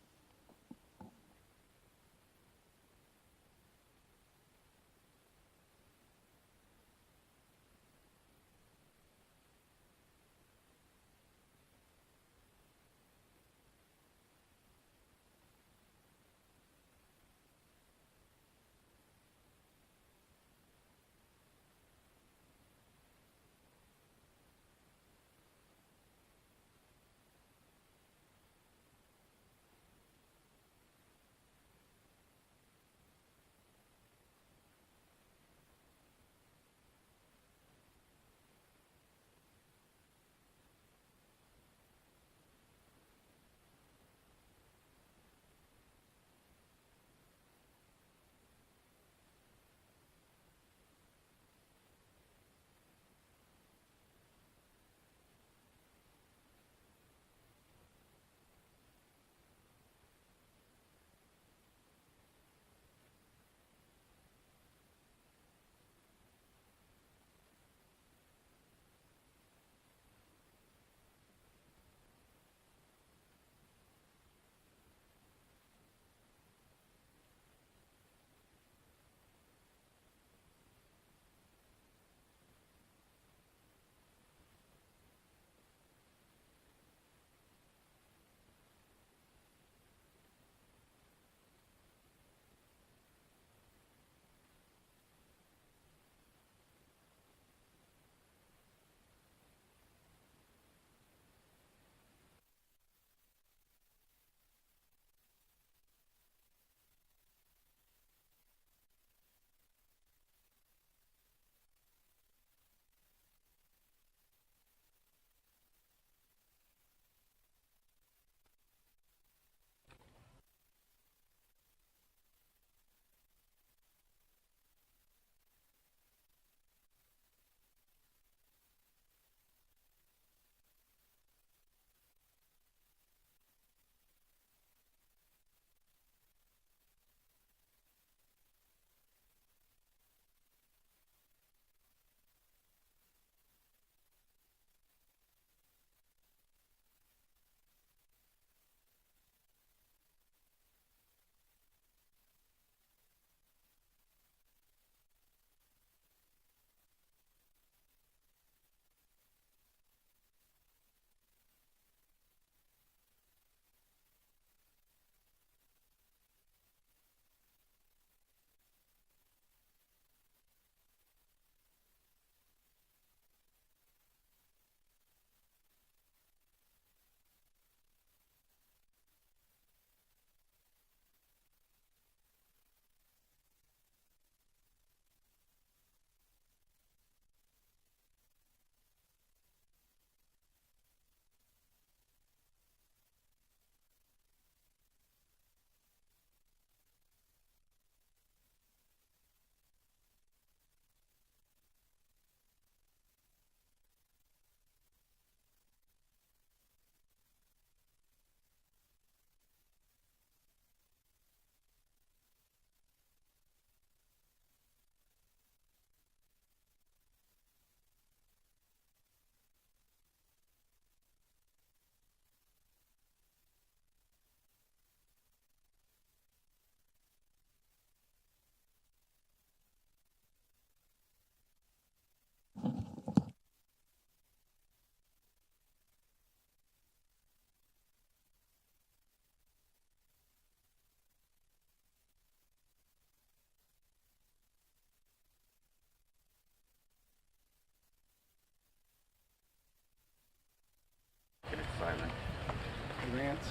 Grants.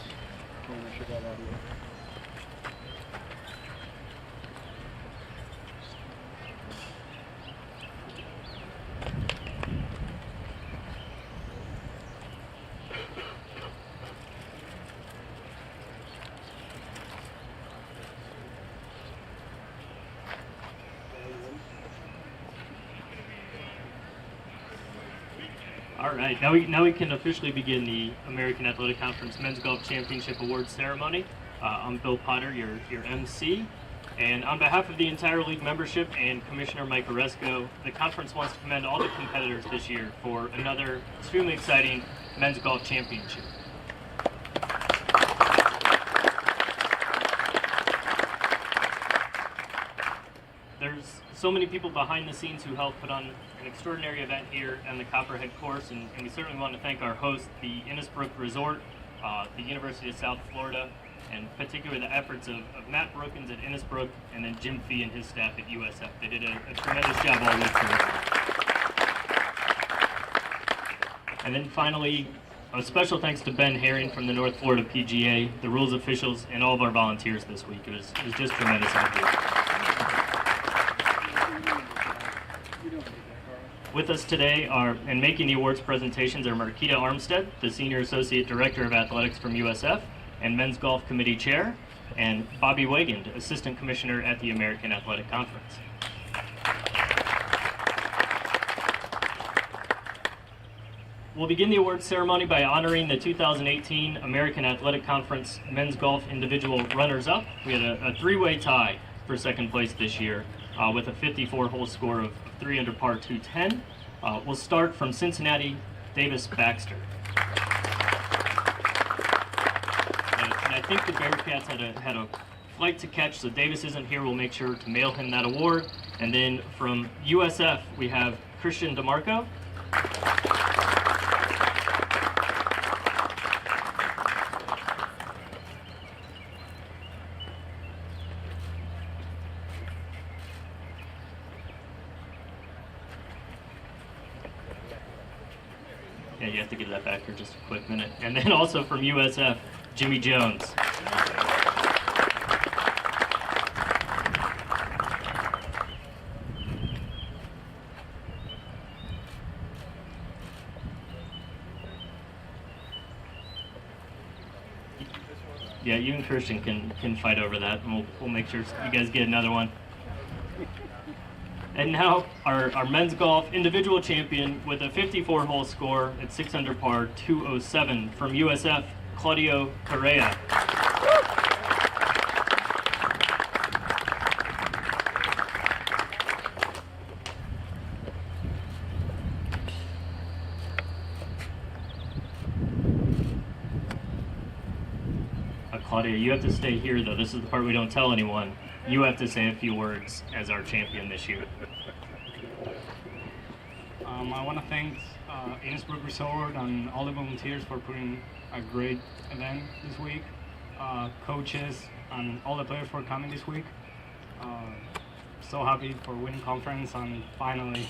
And I should have that here. All right, now we can officially begin the American Athletic Conference Men's Golf Championship Awards ceremony. I'm Bill Potter, your MC, and on behalf of the entire league membership and Commissioner Mike Oresco, the conference wants to commend all the competitors this year for another extremely exciting Men's Golf Championship. There's so many people behind the scenes who helped put on an extraordinary event here on the Copperhead course, and we certainly want to thank our host, the Innisbrook Resort, the University of South Florida, and particularly the efforts of Matt Brookins at Innisbrook, and then Jim Fee and his staff at USF. They did a tremendous job all week for us. And then finally, a special thanks to Ben Herring from the North Florida PGA, the rules officials, and all of our volunteers this week. It was just tremendous out here. With us today and making the awards presentations are Marquita Armstead, the Senior Associate Director of Athletics from USF and Men's Golf Committee Chair, and Bobby Wagand, Assistant Commissioner at the American Athletic Conference. We'll begin the awards ceremony by honoring the 2018 American Athletic Conference Men's Golf Individual Runners-Up. We had a three-way tie for second place this year with a 54-hole score of 3 under par 210. We'll start from Cincinnati, Davis Baxter. And I think the Bearcats had a flight to catch, so Davis isn't here. We'll make sure to mail him that award. And then from USF, we have Christian DeMarco. Yeah, you have to give that back for just a quick minute. And then also from USF, Jimmy Jones. Yeah, you and Christian can fight over that, and we'll make sure you guys get another one. And now our men's golf individual champion with a 54-hole score at 6 under par 207 from USF, Claudio Correa. Claudia, you have to stay here, though. This is the part we don't tell anyone. You have to say a few words as our champion this year. I want to thank Innisbrook Resort and all the volunteers for putting a great event this week. Coaches and all the players for coming this week. So happy for winning conference, and finally,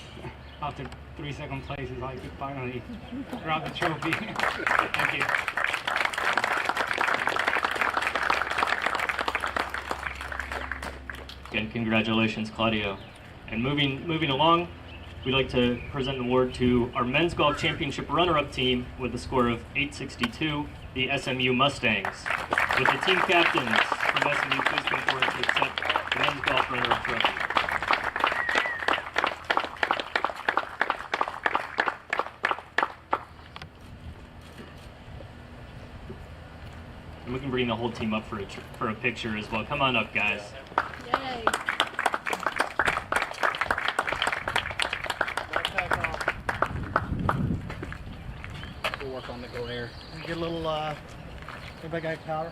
after 3 second places, I could finally grab the trophy. Thank you. Again, congratulations, Claudio. And moving along, we'd like to present an award to our men's golf championship runner-up team with a score of 862, the SMU Mustangs. With the team captains from SMU, please come forward to accept the men's golf runner-up trophy. And we can bring the whole team up for a picture as well. Come on up, guys. Yay. We'll work on the glare. Get a little, anybody got a powder?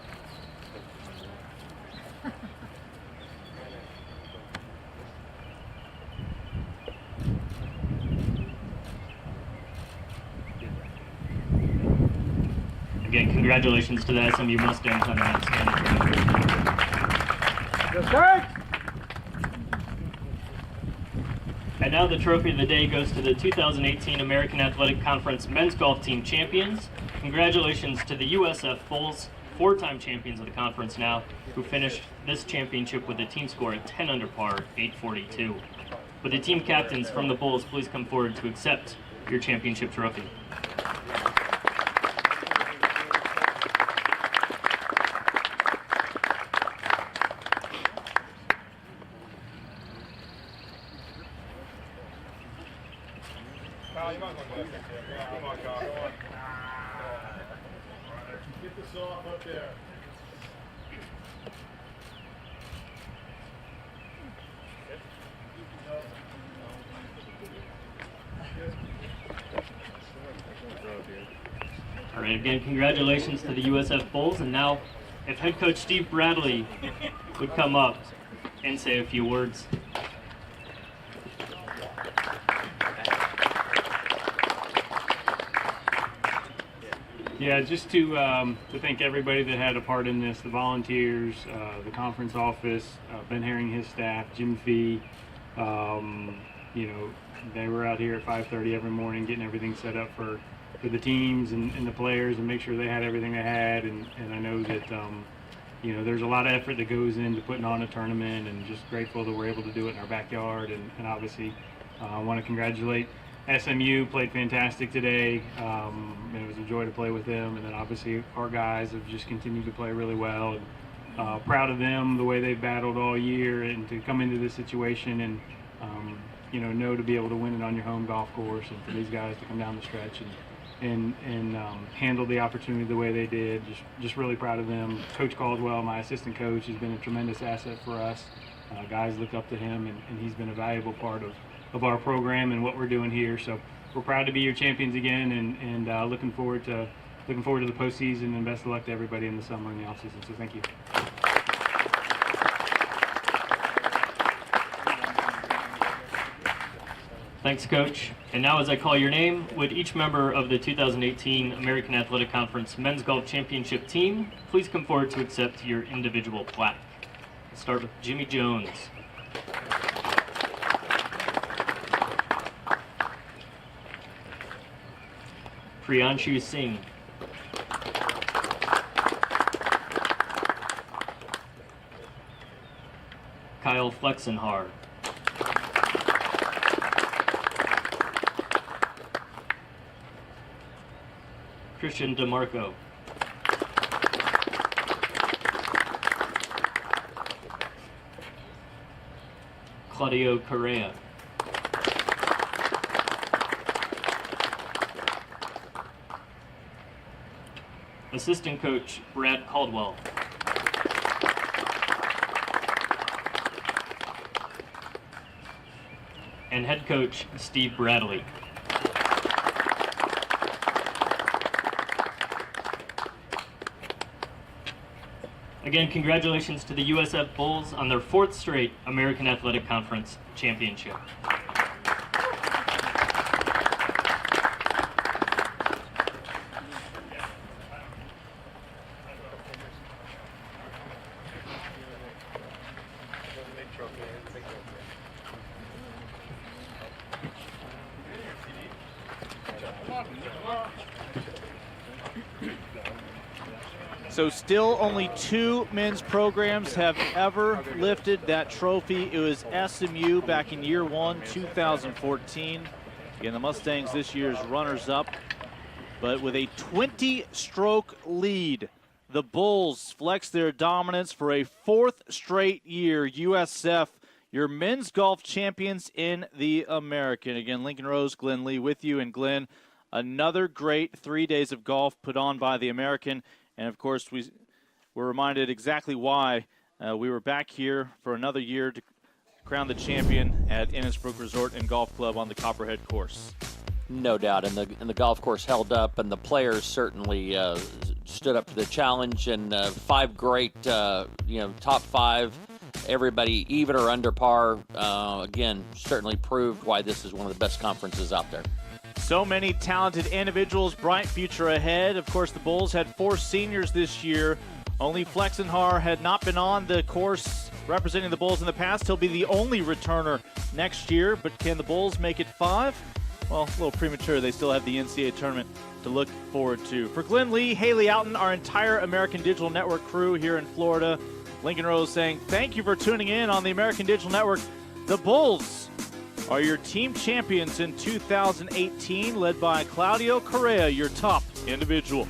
Again, congratulations to the SMU Mustangs on an outstanding trophy. And now the trophy of the day goes to the 2018 American Athletic Conference Men's Golf Team Champions, congratulations to the USF Bulls, 4-time champions of the conference now, who finished this championship with a team score at 10 under par, 842. Would the team captains from the Bulls please come forward to accept your championship trophy? Get the saw up there. All right, again, congratulations to the USF Bulls. And now, if head coach Steve Bradley would come up and say a few words. Yeah, just to thank everybody that had a part in this, the volunteers, the conference office, Ben Herring, his staff, Jim Fee. You know, they were out here at 5:30 every morning getting everything set up for the teams and the players and make sure they had everything they had. And I know that, you know, there's a lot of effort that goes into putting on a tournament, and just grateful that we're able to do it in our backyard. And obviously, I want to congratulate SMU, played fantastic today. It was a joy to play with them. And then obviously our guys have just continued to play really well. And proud of them, the way they've battled all year, and to come into this situation and, you know to be able to win it on your home golf course, and for these guys to come down the stretch and handle the opportunity the way they did. Just really proud of them. Coach Caldwell, my assistant coach, has been a tremendous asset for us. Guys look up to him, and he's been a valuable part of our program and what we're doing here. So we're proud to be your champions again, and looking forward to the postseason, and best of luck to everybody in the summer and the offseason. So thank you. Thanks, Coach. And now as I call your name, would each member of the 2018 American Athletic Conference Men's Golf Championship team please come forward to accept your individual plaque? We'll start with Jimmy Jones. Priyanshu Singh. Kyle Flexenhar. Christian DeMarco. Claudio Correa. Assistant coach Brad Caldwell. And head coach Steve Bradley. Again, congratulations to the USF Bulls on their 4th straight American Athletic Conference championship. So still only 2 men's programs have ever lifted that trophy. It was SMU back in year 1, 2014. Again, the Mustangs this year's runners-up. But with a 20-stroke lead, the Bulls flex their dominance for a 4th straight year. USF, your men's golf champions in the American. Again, Lincoln Rose, Glenn Lee with you. And Glenn, another great 3 days of golf put on by the American. And, of course, we were reminded exactly why we were back here for another year to crown the champion at Innisbrook Resort and Golf Club on the Copperhead course. No doubt, and the golf course held up, and the players certainly stood up to the challenge. And 5 great, top 5, everybody even or under par. Again, certainly proved why this is one of the best conferences out there. So many talented individuals, bright future ahead. Of course, the Bulls had 4 seniors this year. Only Flexenhar had not been on the course representing the Bulls in the past. He'll be the only returner next year. But can the Bulls make it 5? Well, a little premature. They still have the NCAA tournament to look forward to. For Glenn Lee, Haley Outen, our entire American Digital Network crew here in Florida, Lincoln Rose saying thank you for tuning in on the American Digital Network. The Bulls are your team champions in 2018, led by Claudio Correa, your top individual.